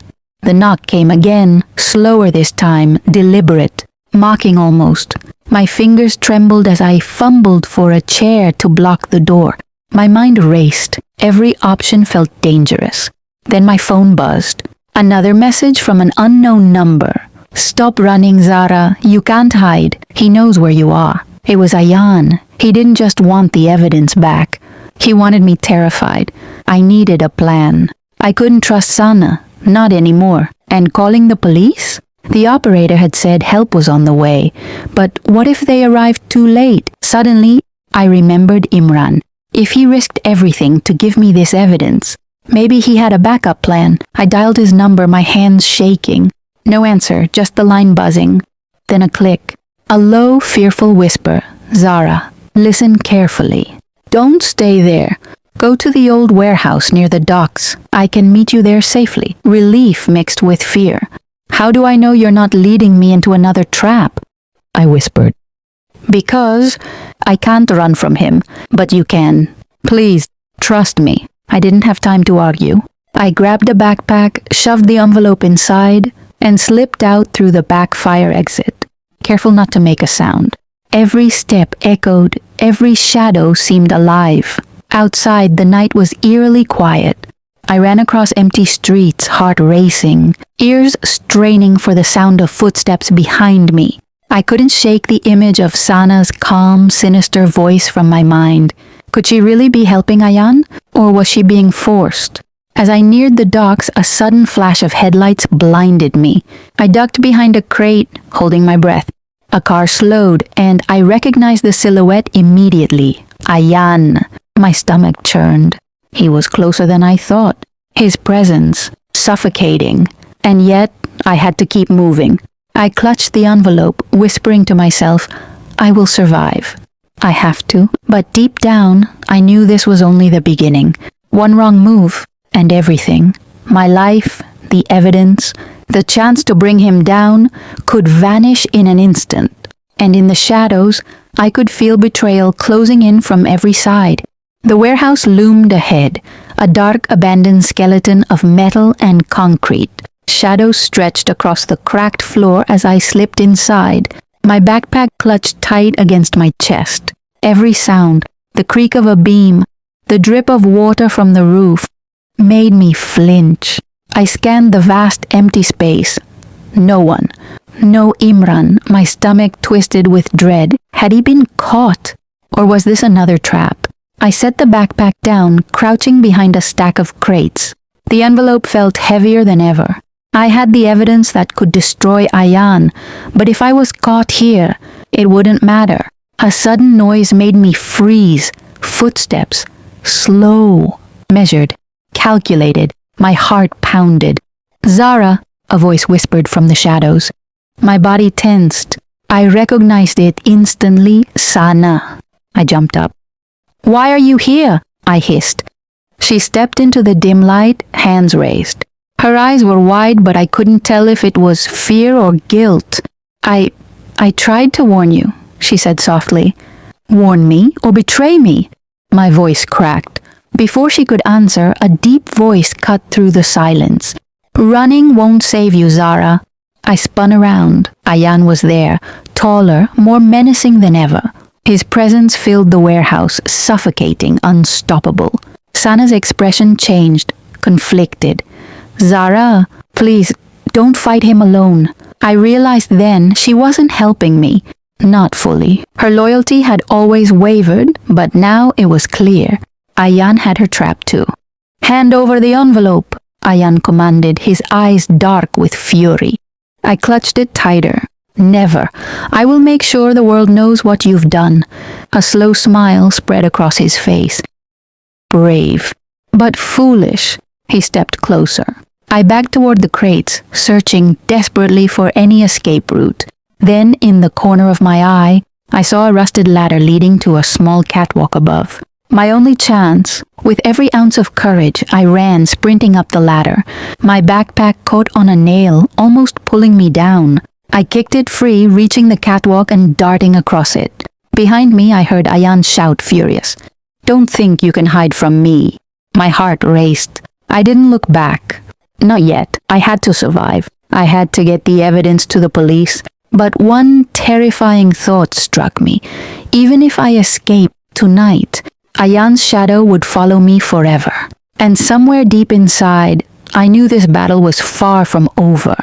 The knock came again, slower this time, deliberate, mocking almost. My fingers trembled as I fumbled for a chair to block the door. My mind raced. Every option felt dangerous. Then my phone buzzed. Another message from an unknown number. Stop running, Zara. You can't hide. He knows where you are. It was Ayan. He didn't just want the evidence back. He wanted me terrified. I needed a plan. I couldn't trust Sana. Not anymore. And calling the police? The operator had said help was on the way. But what if they arrived too late? Suddenly, I remembered Imran. If he risked everything to give me this evidence, maybe he had a backup plan. I dialed his number, my hands shaking. No answer, just the line buzzing. Then a click. A low, fearful whisper. Zara, listen carefully. Don't stay there. Go to the old warehouse near the docks. I can meet you there safely. Relief mixed with fear. How do I know you're not leading me into another trap? I whispered. Because I can't run from him, but you can. Please, trust me. I didn't have time to argue. I grabbed a backpack, shoved the envelope inside, and slipped out through the back fire exit, careful not to make a sound. Every step echoed, every shadow seemed alive. Outside, the night was eerily quiet. I ran across empty streets, heart racing, ears straining for the sound of footsteps behind me. I couldn't shake the image of Sana's calm, sinister voice from my mind. Could she really be helping Ayan, or was she being forced? As I neared the docks, a sudden flash of headlights blinded me. I ducked behind a crate, holding my breath. A car slowed, and I recognized the silhouette immediately. Ayan. My stomach churned. He was closer than I thought. His presence, suffocating. And yet, I had to keep moving. I clutched the envelope, whispering to myself, I will survive. I have to. But deep down, I knew this was only the beginning. One wrong move, and everything. My life, the evidence, the chance to bring him down could vanish in an instant. And in the shadows, I could feel betrayal closing in from every side. The warehouse loomed ahead, a dark abandoned skeleton of metal and concrete. Shadows stretched across the cracked floor as I slipped inside. My backpack clutched tight against my chest. Every sound, the creak of a beam, the drip of water from the roof, made me flinch. I scanned the vast empty space. No one. No Imran. My stomach twisted with dread. Had he been caught? Or was this another trap? I set the backpack down, crouching behind a stack of crates. The envelope felt heavier than ever. I had the evidence that could destroy Ayan, but if I was caught here, it wouldn't matter. A sudden noise made me freeze. Footsteps. Slow. Measured. Calculated. My heart pounded. Zara, a voice whispered from the shadows. My body tensed. I recognized it instantly. Sana. I jumped up. Why are you here? I hissed. She stepped into the dim light, hands raised. Her eyes were wide, but I couldn't tell if it was fear or guilt. I tried to warn you, she said softly. Warn me or betray me? My voice cracked. Before she could answer, a deep voice cut through the silence. Running won't save you, Zara. I spun around. Ayan was there, taller, more menacing than ever. His presence filled the warehouse, suffocating, unstoppable. Sana's expression changed, conflicted. Zara, please, don't fight him alone. I realized then she wasn't helping me. Not fully. Her loyalty had always wavered, but now it was clear. Ayan had her trapped too. Hand over the envelope, Ayan commanded, his eyes dark with fury. I clutched it tighter. Never. I will make sure the world knows what you've done. A slow smile spread across his face. Brave, but foolish. He stepped closer. I backed toward the crates, searching desperately for any escape route. Then, in the corner of my eye, I saw a rusted ladder leading to a small catwalk above. My only chance. With every ounce of courage, I ran, sprinting up the ladder. My backpack caught on a nail, almost pulling me down. I kicked it free, reaching the catwalk and darting across it. Behind me, I heard Ayan shout, furious. Don't think you can hide from me. My heart raced. I didn't look back. Not yet. I had to survive. I had to get the evidence to the police. But one terrifying thought struck me. Even if I escaped tonight, Ayan's shadow would follow me forever. And somewhere deep inside, I knew this battle was far from over.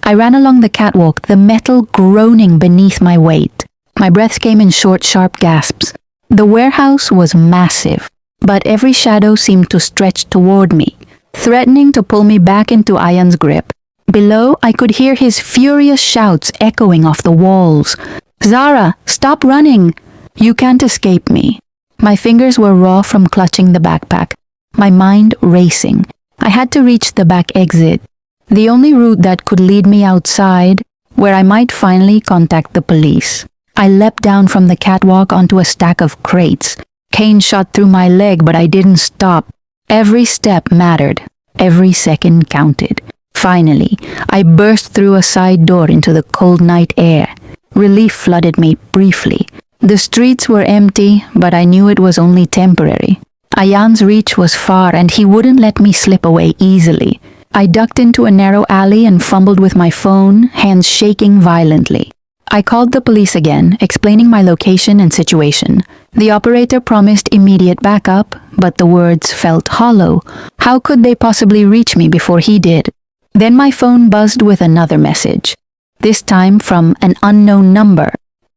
I ran along the catwalk, the metal groaning beneath my weight. My breath came in short, sharp gasps. The warehouse was massive, but every shadow seemed to stretch toward me, threatening to pull me back into Ayan's grip. Below, I could hear his furious shouts echoing off the walls. "Zara, stop running! You can't escape me." My fingers were raw from clutching the backpack, my mind racing. I had to reach the back exit, the only route that could lead me outside, where I might finally contact the police. I leapt down from the catwalk onto a stack of crates. Cane shot through my leg, but I didn't stop. Every step mattered. Every second counted. Finally, I burst through a side door into the cold night air. Relief flooded me briefly. The streets were empty, but I knew it was only temporary. Ayan's reach was far, and he wouldn't let me slip away easily. I ducked into a narrow alley and fumbled with my phone, hands shaking violently. I called the police again, explaining my location and situation. The operator promised immediate backup, but the words felt hollow. How could they possibly reach me before he did? Then my phone buzzed with another message, this time from an unknown number.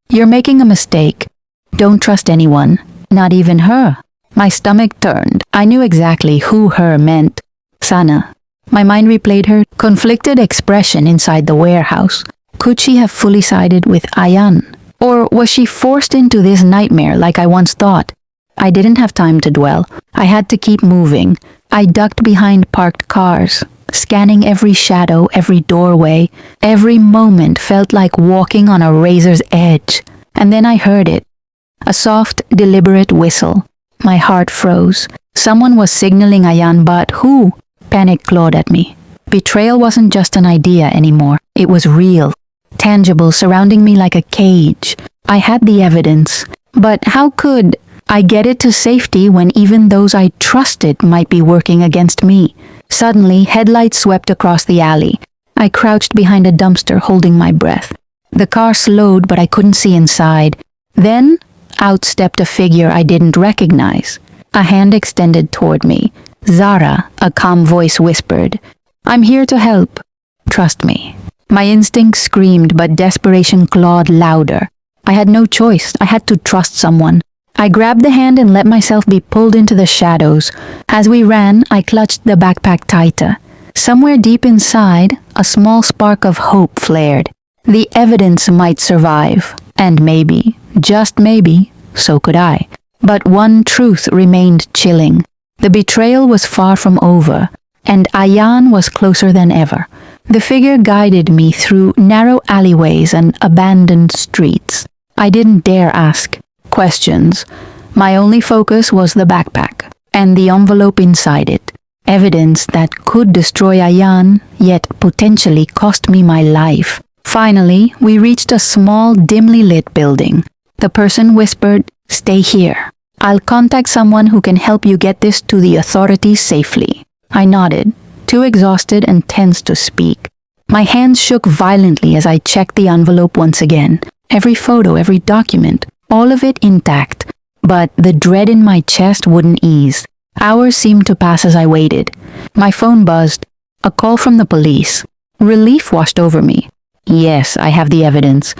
"You're making a mistake. Don't trust anyone, not even her." My stomach turned. I knew exactly who her meant. Sana. My mind replayed her conflicted expression inside the warehouse. Could she have fully sided with Ayan? Or was she forced into this nightmare like I once thought? I didn't have time to dwell. I had to keep moving. I ducked behind parked cars, scanning every shadow, every doorway. Every moment felt like walking on a razor's edge. And then I heard it. A soft, deliberate whistle. My heart froze. Someone was signaling Ayan, but who? Panic clawed at me. Betrayal wasn't just an idea anymore. It was real, tangible, surrounding me like a cage. I had the evidence, but how could I get it to safety when even those I trusted might be working against me? Suddenly, headlights swept across the alley. I crouched behind a dumpster, holding my breath. The car slowed, but I couldn't see inside. Then, out stepped a figure I didn't recognize. A hand extended toward me. "Zara," a calm voice whispered. "I'm here to help. Trust me." My instinct screamed, but desperation clawed louder. I had no choice. I had to trust someone. I grabbed the hand and let myself be pulled into the shadows. As we ran, I clutched the backpack tighter. Somewhere deep inside, a small spark of hope flared. The evidence might survive, and maybe, just maybe, so could I. But one truth remained chilling. The betrayal was far from over, and Ayan was closer than ever. The figure guided me through narrow alleyways and abandoned streets. I didn't dare ask questions. My only focus was the backpack and the envelope inside it. Evidence that could destroy Ayan, yet potentially cost me my life. Finally, we reached a small, dimly lit building. The person whispered, "Stay here. I'll contact someone who can help you get this to the authorities safely." I nodded, too exhausted and tense to speak. My hands shook violently as I checked the envelope once again. Every photo, every document, all of it intact. But the dread in my chest wouldn't ease. Hours seemed to pass as I waited. My phone buzzed. A call from the police. Relief washed over me. Yes, I have the evidence.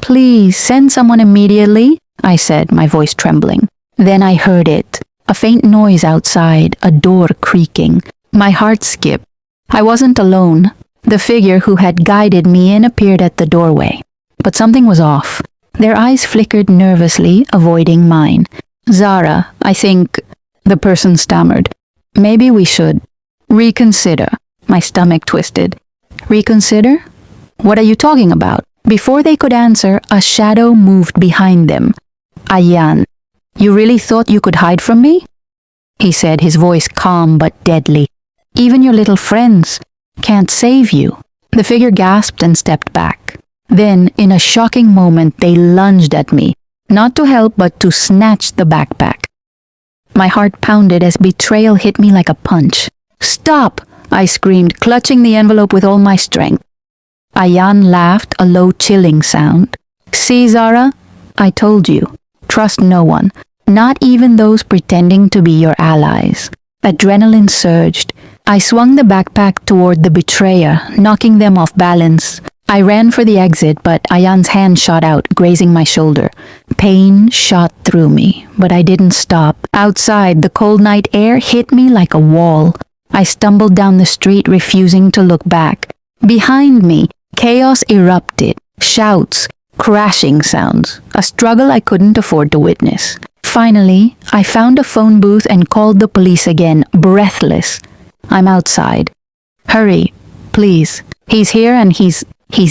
"Please, send someone immediately," I said, my voice trembling. Then I heard it. A faint noise outside, a door creaking. My heart skipped. I wasn't alone. The figure who had guided me in appeared at the doorway. But something was off. Their eyes flickered nervously, avoiding mine. "Zara, I think," the person stammered. "Maybe we should reconsider." My stomach twisted. "Reconsider? What are you talking about?" Before they could answer, a shadow moved behind them. "Ayan, you really thought you could hide from me?" he said, his voice calm but deadly. "Even your little friends can't save you." The figure gasped and stepped back. Then, in a shocking moment, they lunged at me, not to help but to snatch the backpack. My heart pounded as betrayal hit me like a punch. "Stop!" I screamed, clutching the envelope with all my strength. Ayan laughed, a low, chilling sound. "See, Zara? I told you. Trust no one, not even those pretending to be your allies." Adrenaline surged. I swung the backpack toward the betrayer, knocking them off balance. I ran for the exit, but Ayan's hand shot out, grazing my shoulder. Pain shot through me, but I didn't stop. Outside, the cold night air hit me like a wall. I stumbled down the street, refusing to look back. Behind me, chaos erupted. Shouts, crashing sounds, a struggle I couldn't afford to witness. Finally, I found a phone booth and called the police again, breathless. I'm outside. Hurry, please. He's here and he's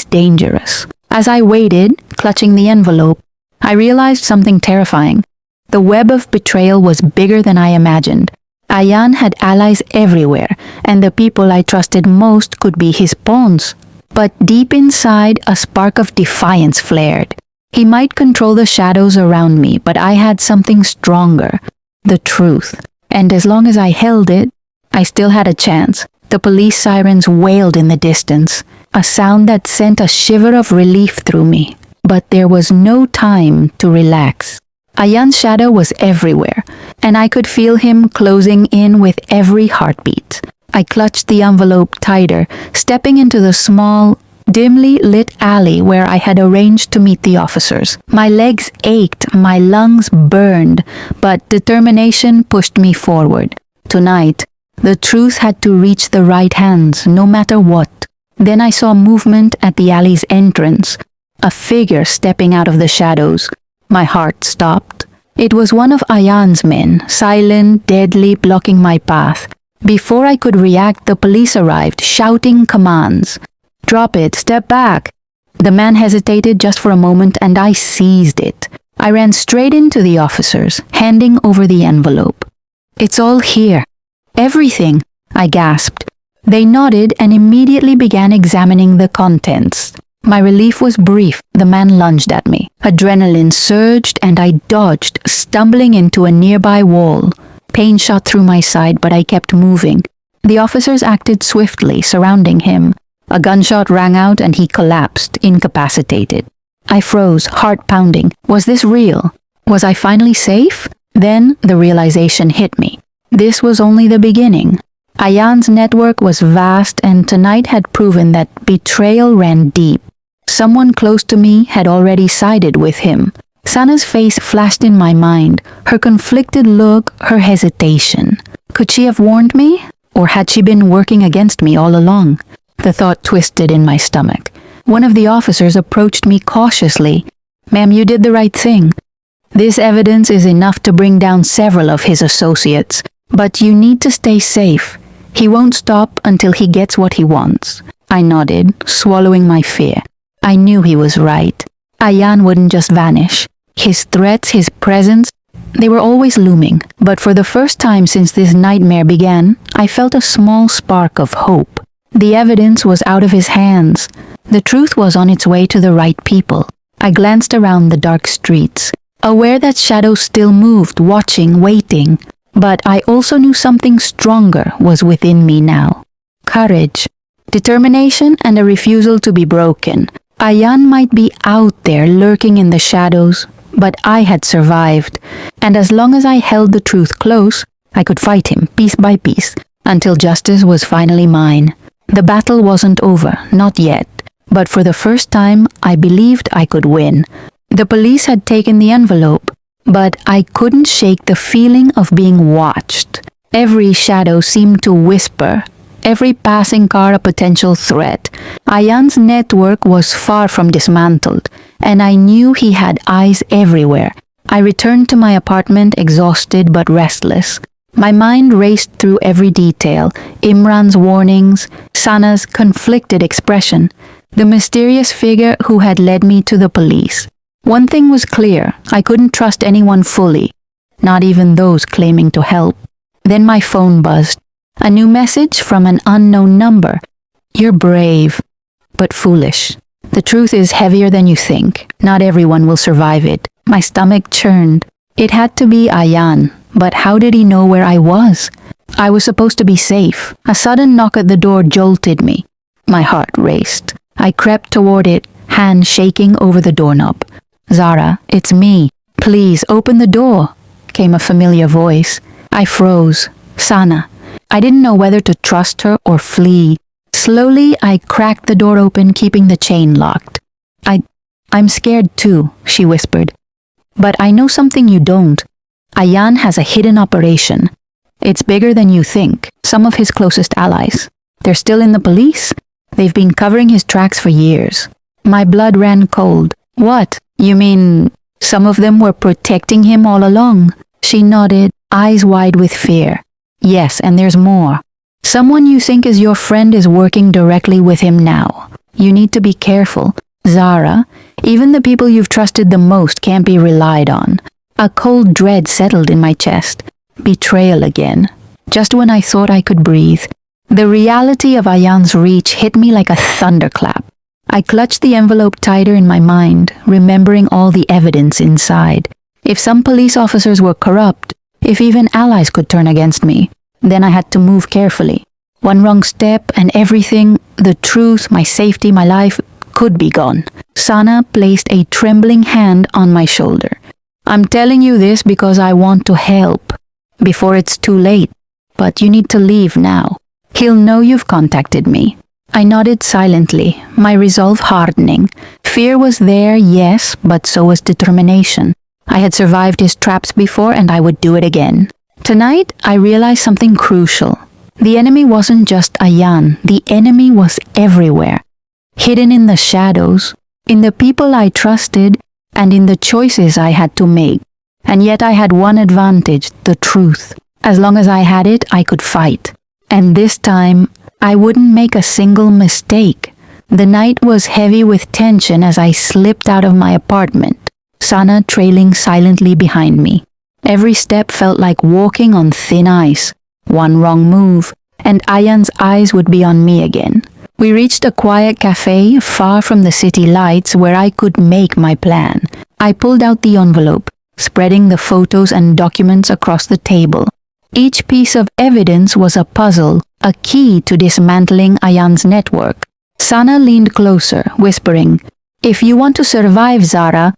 dangerous. As I waited, clutching the envelope, I realized something terrifying. The web of betrayal was bigger than I imagined. Ayan had allies everywhere, and the people I trusted most could be his pawns. But deep inside, a spark of defiance flared. He might control the shadows around me, but I had something stronger, the truth. And as long as I held it, I still had a chance. The police sirens wailed in the distance, a sound that sent a shiver of relief through me. But there was no time to relax. Ayan's shadow was everywhere, and I could feel him closing in with every heartbeat. I clutched the envelope tighter, stepping into the small, dimly lit alley where I had arranged to meet the officers. My legs ached, my lungs burned, but determination pushed me forward. Tonight, the truth had to reach the right hands, no matter what. Then I saw movement at the alley's entrance, a figure stepping out of the shadows. My heart stopped. It was one of Ayan's men, silent, deadly, blocking my path. Before I could react, the police arrived, shouting commands. Drop it, step back. The man hesitated just for a moment and I seized it. I ran straight into the officers, handing over the envelope. It's all here. Everything, I gasped. They nodded and immediately began examining the contents. My relief was brief. The man lunged at me. Adrenaline surged and I dodged, stumbling into a nearby wall. Pain shot through my side, but I kept moving. The officers acted swiftly, surrounding him. A gunshot rang out and he collapsed, incapacitated. I froze, heart pounding. Was this real? Was I finally safe? Then the realization hit me. This was only the beginning. Ayan's network was vast and tonight had proven that betrayal ran deep. Someone close to me had already sided with him. Sana's face flashed in my mind, her conflicted look, her hesitation. Could she have warned me? Or had she been working against me all along? The thought twisted in my stomach. One of the officers approached me cautiously. Ma'am, you did the right thing. This evidence is enough to bring down several of his associates, but you need to stay safe. He won't stop until he gets what he wants. I nodded, swallowing my fear. I knew he was right. Ayan wouldn't just vanish. His threats, his presence, they were always looming. But for the first time since this nightmare began, I felt a small spark of hope. The evidence was out of his hands. The truth was on its way to the right people. I glanced around the dark streets, aware that shadows still moved, watching, waiting. But I also knew something stronger was within me now. Courage, determination, and a refusal to be broken. Ayan might be out there lurking in the shadows, but I had survived. And as long as I held the truth close, I could fight him piece by piece until justice was finally mine. The battle wasn't over, not yet. But for the first time, I believed I could win. The police had taken the envelope, but I couldn't shake the feeling of being watched. Every shadow seemed to whisper, every passing car a potential threat. Ayan's network was far from dismantled, and I knew he had eyes everywhere. I returned to my apartment exhausted but restless. My mind raced through every detail, Imran's warnings, Sana's conflicted expression, the mysterious figure who had led me to the police. One thing was clear, I couldn't trust anyone fully, not even those claiming to help. Then my phone buzzed. A new message from an unknown number. You're brave, but foolish. The truth is heavier than you think. Not everyone will survive it. My stomach churned. It had to be Ayan, but how did he know where I was? I was supposed to be safe. A sudden knock at the door jolted me. My heart raced. I crept toward it, hand shaking over the doorknob. Zara, it's me. Please open the door, came a familiar voice. I froze. Sana. I didn't know whether to trust her or flee. Slowly, I cracked the door open, keeping the chain locked. I'm scared too, she whispered. But I know something you don't. Ayan has a hidden operation. It's bigger than you think. Some of his closest allies. They're still in the police. They've been covering his tracks for years. My blood ran cold. What? You mean some of them were protecting him all along? She nodded, eyes wide with fear. Yes, and there's more. Someone you think is your friend is working directly with him now. You need to be careful. Zara, even the people you've trusted the most can't be relied on. A cold dread settled in my chest. Betrayal again. Just when I thought I could breathe. The reality of Ayan's reach hit me like a thunderclap. I clutched the envelope tighter in my mind, remembering all the evidence inside. If some police officers were corrupt, if even allies could turn against me, then I had to move carefully. One wrong step and everything, the truth, my safety, my life, could be gone. Sana placed a trembling hand on my shoulder. I'm telling you this because I want to help, before it's too late. But you need to leave now. He'll know you've contacted me. I nodded silently, my resolve hardening. Fear was there, yes, but so was determination. I had survived his traps before and I would do it again. Tonight, I realized something crucial. The enemy wasn't just Ayan, the enemy was everywhere. Hidden in the shadows, in the people I trusted, and in the choices I had to make. And yet I had one advantage, the truth. As long as I had it, I could fight. And this time, I wouldn't make a single mistake. The night was heavy with tension as I slipped out of my apartment, Sana trailing silently behind me. Every step felt like walking on thin ice. One wrong move, and Ayan's eyes would be on me again. We reached a quiet cafe far from the city lights where I could make my plan. I pulled out the envelope, spreading the photos and documents across the table. Each piece of evidence was a puzzle, a key to dismantling Ayan's network. Sana leaned closer, whispering, "If you want to survive, Zara,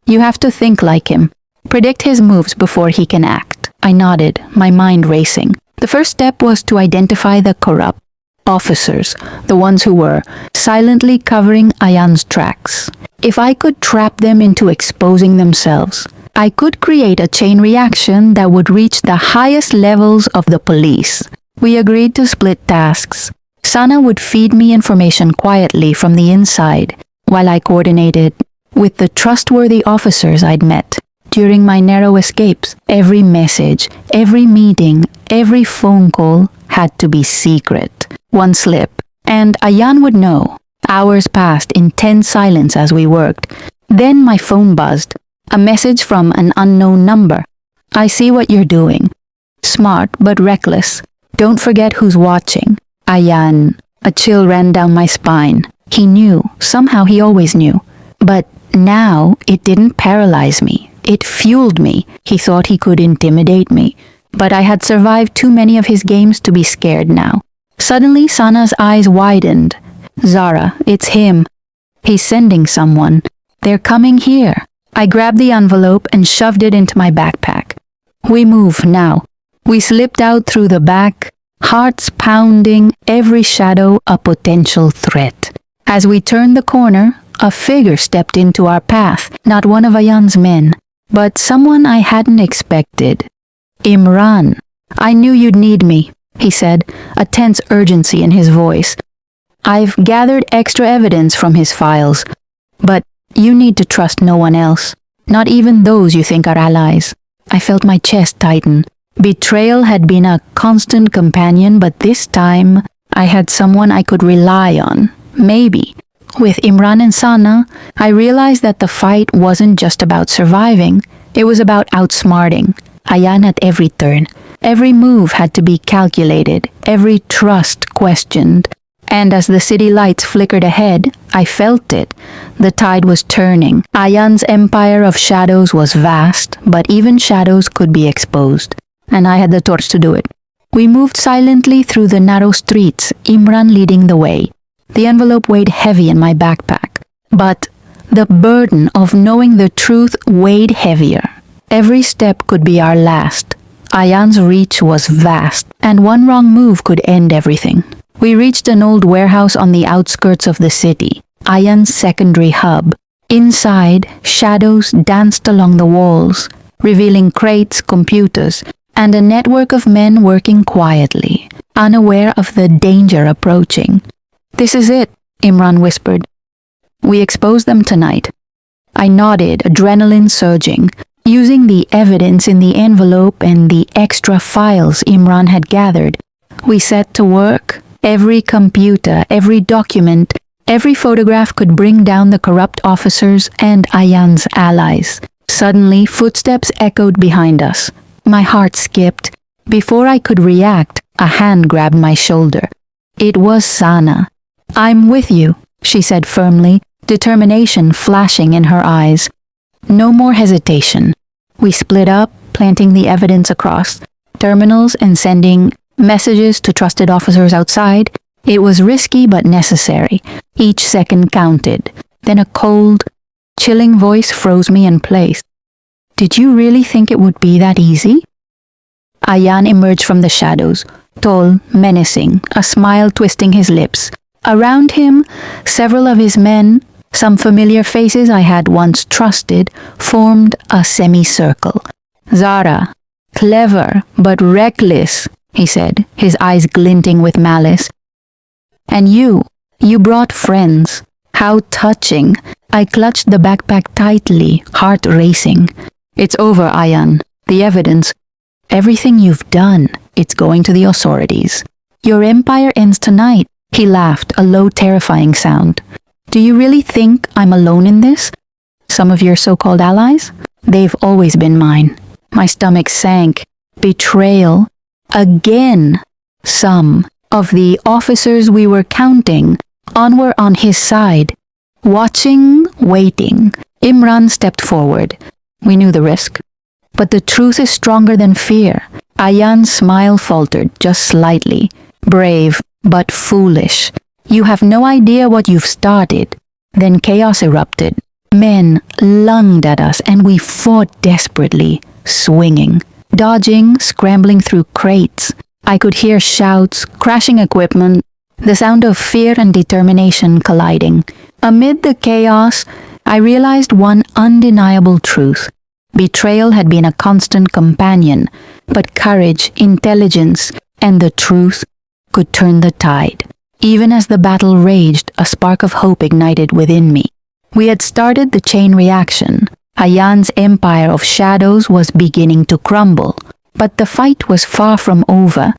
you have to think like him. Predict his moves before he can act." I nodded, my mind racing. The first step was to identify the corrupt officers, the ones who were silently covering Ayan's tracks. If I could trap them into exposing themselves, I could create a chain reaction that would reach the highest levels of the police. We agreed to split tasks. Sana would feed me information quietly from the inside, while I coordinated with the trustworthy officers I'd met. During my narrow escapes, every message, every meeting, every phone call had to be secret. One slip, and Ayan would know. Hours passed in tense silence as we worked. Then my phone buzzed. A message from an unknown number. "I see what you're doing. Smart but reckless. Don't forget who's watching." Ayan. A chill ran down my spine. He knew. Somehow he always knew. But now it didn't paralyze me. It fueled me. He thought he could intimidate me. But I had survived too many of his games to be scared now. Suddenly Sana's eyes widened. "Zara, it's him. He's sending someone. They're coming here." I grabbed the envelope and shoved it into my backpack. "We move now." We slipped out through the back, hearts pounding, every shadow a potential threat. As we turned the corner, a figure stepped into our path, not one of Ayan's men, but someone I hadn't expected. "Imran, I knew you'd need me," he said, a tense urgency in his voice. "I've gathered extra evidence from his files, but you need to trust no one else, not even those you think are allies." I felt my chest tighten. Betrayal had been a constant companion, but this time I had someone I could rely on. Maybe. With Imran and Sana, I realized that the fight wasn't just about surviving. It was about outsmarting. Ayan at every turn. Every move had to be calculated, every trust questioned. And as the city lights flickered ahead, I felt it. The tide was turning. Ayan's empire of shadows was vast, but even shadows could be exposed. And I had the torch to do it. We moved silently through the narrow streets, Imran leading the way. The envelope weighed heavy in my backpack. But the burden of knowing the truth weighed heavier. Every step could be our last. Ayan's reach was vast, and one wrong move could end everything. We reached an old warehouse on the outskirts of the city, Ayan's secondary hub. Inside, shadows danced along the walls, revealing crates, computers, and a network of men working quietly, unaware of the danger approaching. "This is it," Imran whispered. "We expose them tonight." I nodded, adrenaline surging. Using the evidence in the envelope and the extra files Imran had gathered, we set to work. Every computer, every document, every photograph could bring down the corrupt officers and Ayan's allies. Suddenly, footsteps echoed behind us. My heart skipped. Before I could react, a hand grabbed my shoulder. It was Sana. "I'm with you," she said firmly, determination flashing in her eyes. No more hesitation. We split up, planting the evidence across terminals and sending messages to trusted officers outside. It was risky but necessary. Each second counted. Then a cold, chilling voice froze me in place. "Did you really think it would be that easy?" Ayan emerged from the shadows, tall, menacing, a smile twisting his lips. Around him, several of his men, some familiar faces I had once trusted, formed a semicircle. "Zara, clever but reckless," he said, his eyes glinting with malice. "And you brought friends. How touching." I clutched the backpack tightly, heart racing. "It's over, Ayan. The evidence, everything you've done, it's going to the authorities. Your empire ends tonight." He laughed, a low, terrifying sound. "Do you really think I'm alone in this? Some of your so-called allies? They've always been mine." My stomach sank. Betrayal. Again. Some of the officers we were counting on were on his side. Watching, waiting. Imran stepped forward. We knew the risk. But the truth is stronger than fear. Ayan's smile faltered, just slightly. "Brave, but foolish. You have no idea what you've started." Then chaos erupted. Men lunged at us and we fought desperately, swinging, dodging, scrambling through crates. I could hear shouts, crashing equipment, the sound of fear and determination colliding. Amid the chaos, I realized one undeniable truth. Betrayal had been a constant companion, but courage, intelligence, and the truth could turn the tide. Even as the battle raged, a spark of hope ignited within me. We had started the chain reaction. Ayan's empire of shadows was beginning to crumble. But the fight was far from over,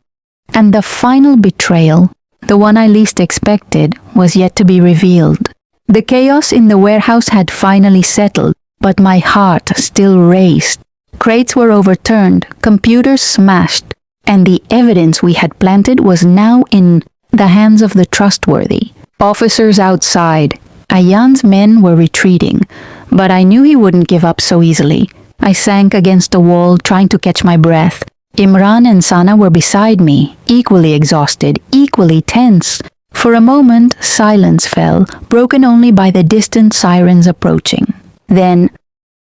and the final betrayal, the one I least expected, was yet to be revealed. The chaos in the warehouse had finally settled, but my heart still raced. Crates were overturned, computers smashed, and the evidence we had planted was now in the hands of the trustworthy. Officers outside. Ayan's men were retreating, but I knew he wouldn't give up so easily. I sank against a wall, trying to catch my breath. Imran and Sana were beside me, equally exhausted, equally tense. For a moment, silence fell, broken only by the distant sirens approaching. Then,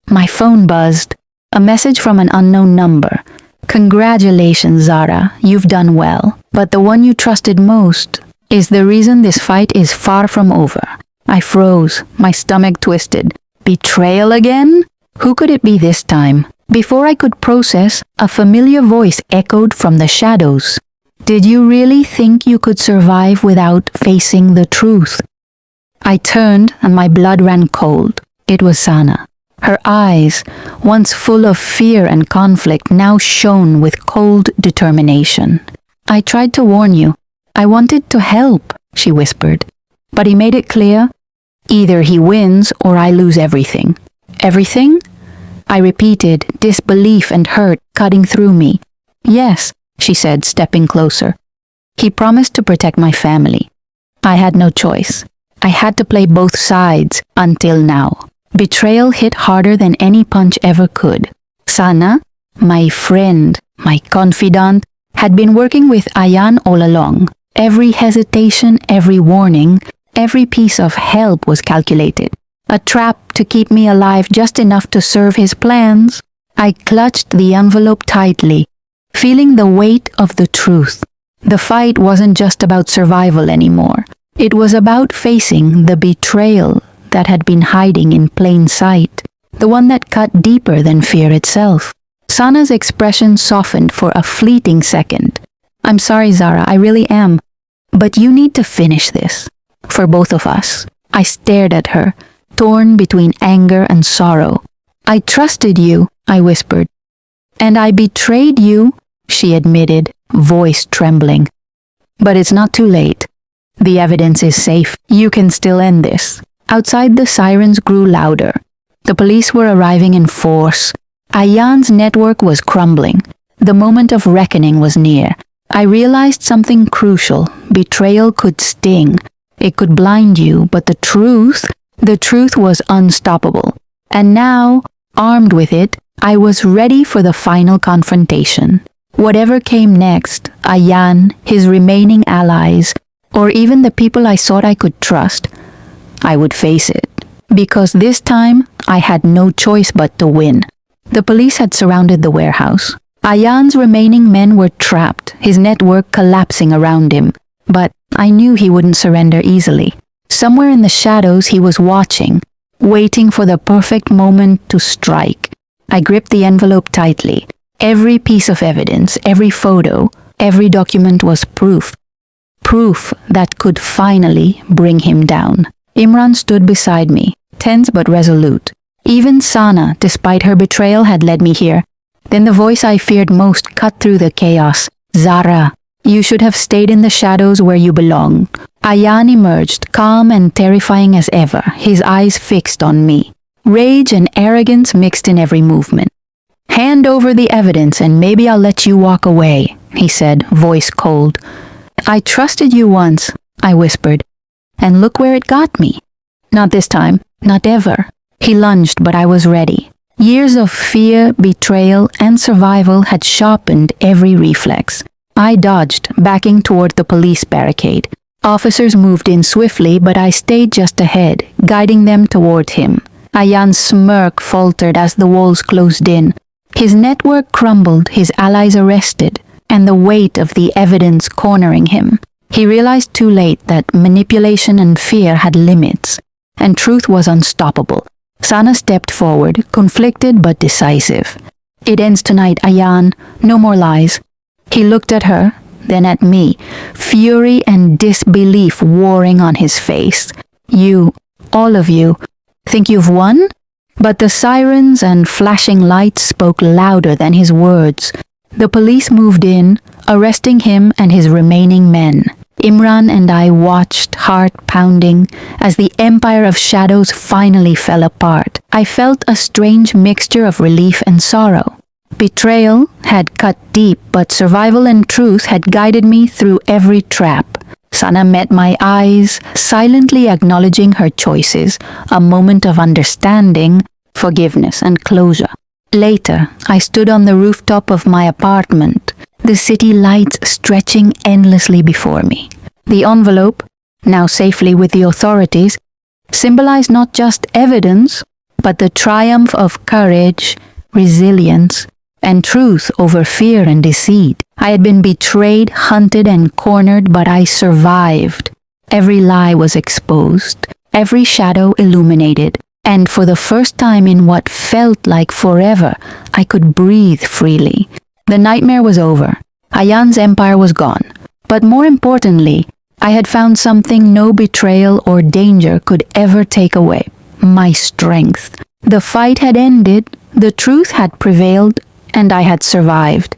my phone buzzed. A message from an unknown number. "Congratulations, Zara, you've done well. But the one you trusted most is the reason this fight is far from over." I froze, my stomach twisted. Betrayal again? Who could it be this time? Before I could process, a familiar voice echoed from the shadows. "Did you really think you could survive without facing the truth?" I turned and my blood ran cold. It was Sana. Her eyes, once full of fear and conflict, now shone with cold determination. "I tried to warn you. I wanted to help," she whispered. "But he made it clear, either he wins or I lose everything." "Everything?" I repeated, disbelief and hurt cutting through me. "Yes," she said, stepping closer. "He promised to protect my family. I had no choice. I had to play both sides until now." Betrayal hit harder than any punch ever could. Sana, my friend, my confidant, had been working with Ayan all along. Every hesitation, every warning, every piece of help was calculated. A trap to keep me alive just enough to serve his plans. I clutched the envelope tightly. feeling the weight of the truth. The fight wasn't just about survival anymore. It was about facing the betrayal that had been hiding in plain sight, the one that cut deeper than fear itself. Sana's expression softened for a fleeting second. "I'm sorry, Zara, I really am. But you need to finish this. For both of us." I stared at her, torn between anger and sorrow. "I trusted you," I whispered. "And I betrayed you," she admitted, voice trembling. "But it's not too late. The evidence is safe. You can still end this." Outside, the sirens grew louder. The police were arriving in force. Ayan's network was crumbling. The moment of reckoning was near. I realized something crucial. Betrayal could sting. It could blind you, but the truth was unstoppable. And now, armed with it, I was ready for the final confrontation. Whatever came next, Ayan, his remaining allies, or even the people I thought I could trust, I would face it. Because this time, I had no choice but to win. The police had surrounded the warehouse. Ayan's remaining men were trapped, his network collapsing around him. But I knew he wouldn't surrender easily. Somewhere in the shadows he was watching, waiting for the perfect moment to strike. I gripped the envelope tightly. Every piece of evidence, every photo, every document was proof. Proof that could finally bring him down. Imran stood beside me, tense but resolute. Even Sana, despite her betrayal, had led me here. Then the voice I feared most cut through the chaos. "Zara, you should have stayed in the shadows where you belong." Ayan emerged, calm and terrifying as ever, his eyes fixed on me. Rage and arrogance mixed in every movement. "Hand over the evidence and maybe I'll let you walk away," he said, voice cold. "I trusted you once," I whispered. "And look where it got me." "Not this time, not ever." He lunged, but I was ready. Years of fear, betrayal, and survival had sharpened every reflex. I dodged, backing toward the police barricade. Officers moved in swiftly, but I stayed just ahead, guiding them toward him. Ayan's smirk faltered as the walls closed in. His network crumbled, his allies arrested, and the weight of the evidence cornering him. He realized too late that manipulation and fear had limits, and truth was unstoppable. Sana stepped forward, conflicted but decisive. "It ends tonight, Ayan. No more lies." He looked at her, then at me, fury and disbelief warring on his face. "You, all of you, think you've won?" But the sirens and flashing lights spoke louder than his words. The police moved in, arresting him and his remaining men. Imran and I watched, heart pounding, as the empire of shadows finally fell apart. I felt a strange mixture of relief and sorrow. Betrayal had cut deep, but survival and truth had guided me through every trap. Sana met my eyes, silently acknowledging her choices, a moment of understanding, forgiveness, and closure. Later, I stood on the rooftop of my apartment, the city lights stretching endlessly before me. The envelope, now safely with the authorities, symbolized not just evidence, but the triumph of courage, resilience, and truth over fear and deceit. I had been betrayed, hunted, and cornered, but I survived. Every lie was exposed, every shadow illuminated, and for the first time in what felt like forever, I could breathe freely. The nightmare was over. Ayan's empire was gone. But more importantly, I had found something no betrayal or danger could ever take away: my strength. The fight had ended, the truth had prevailed, and I had survived.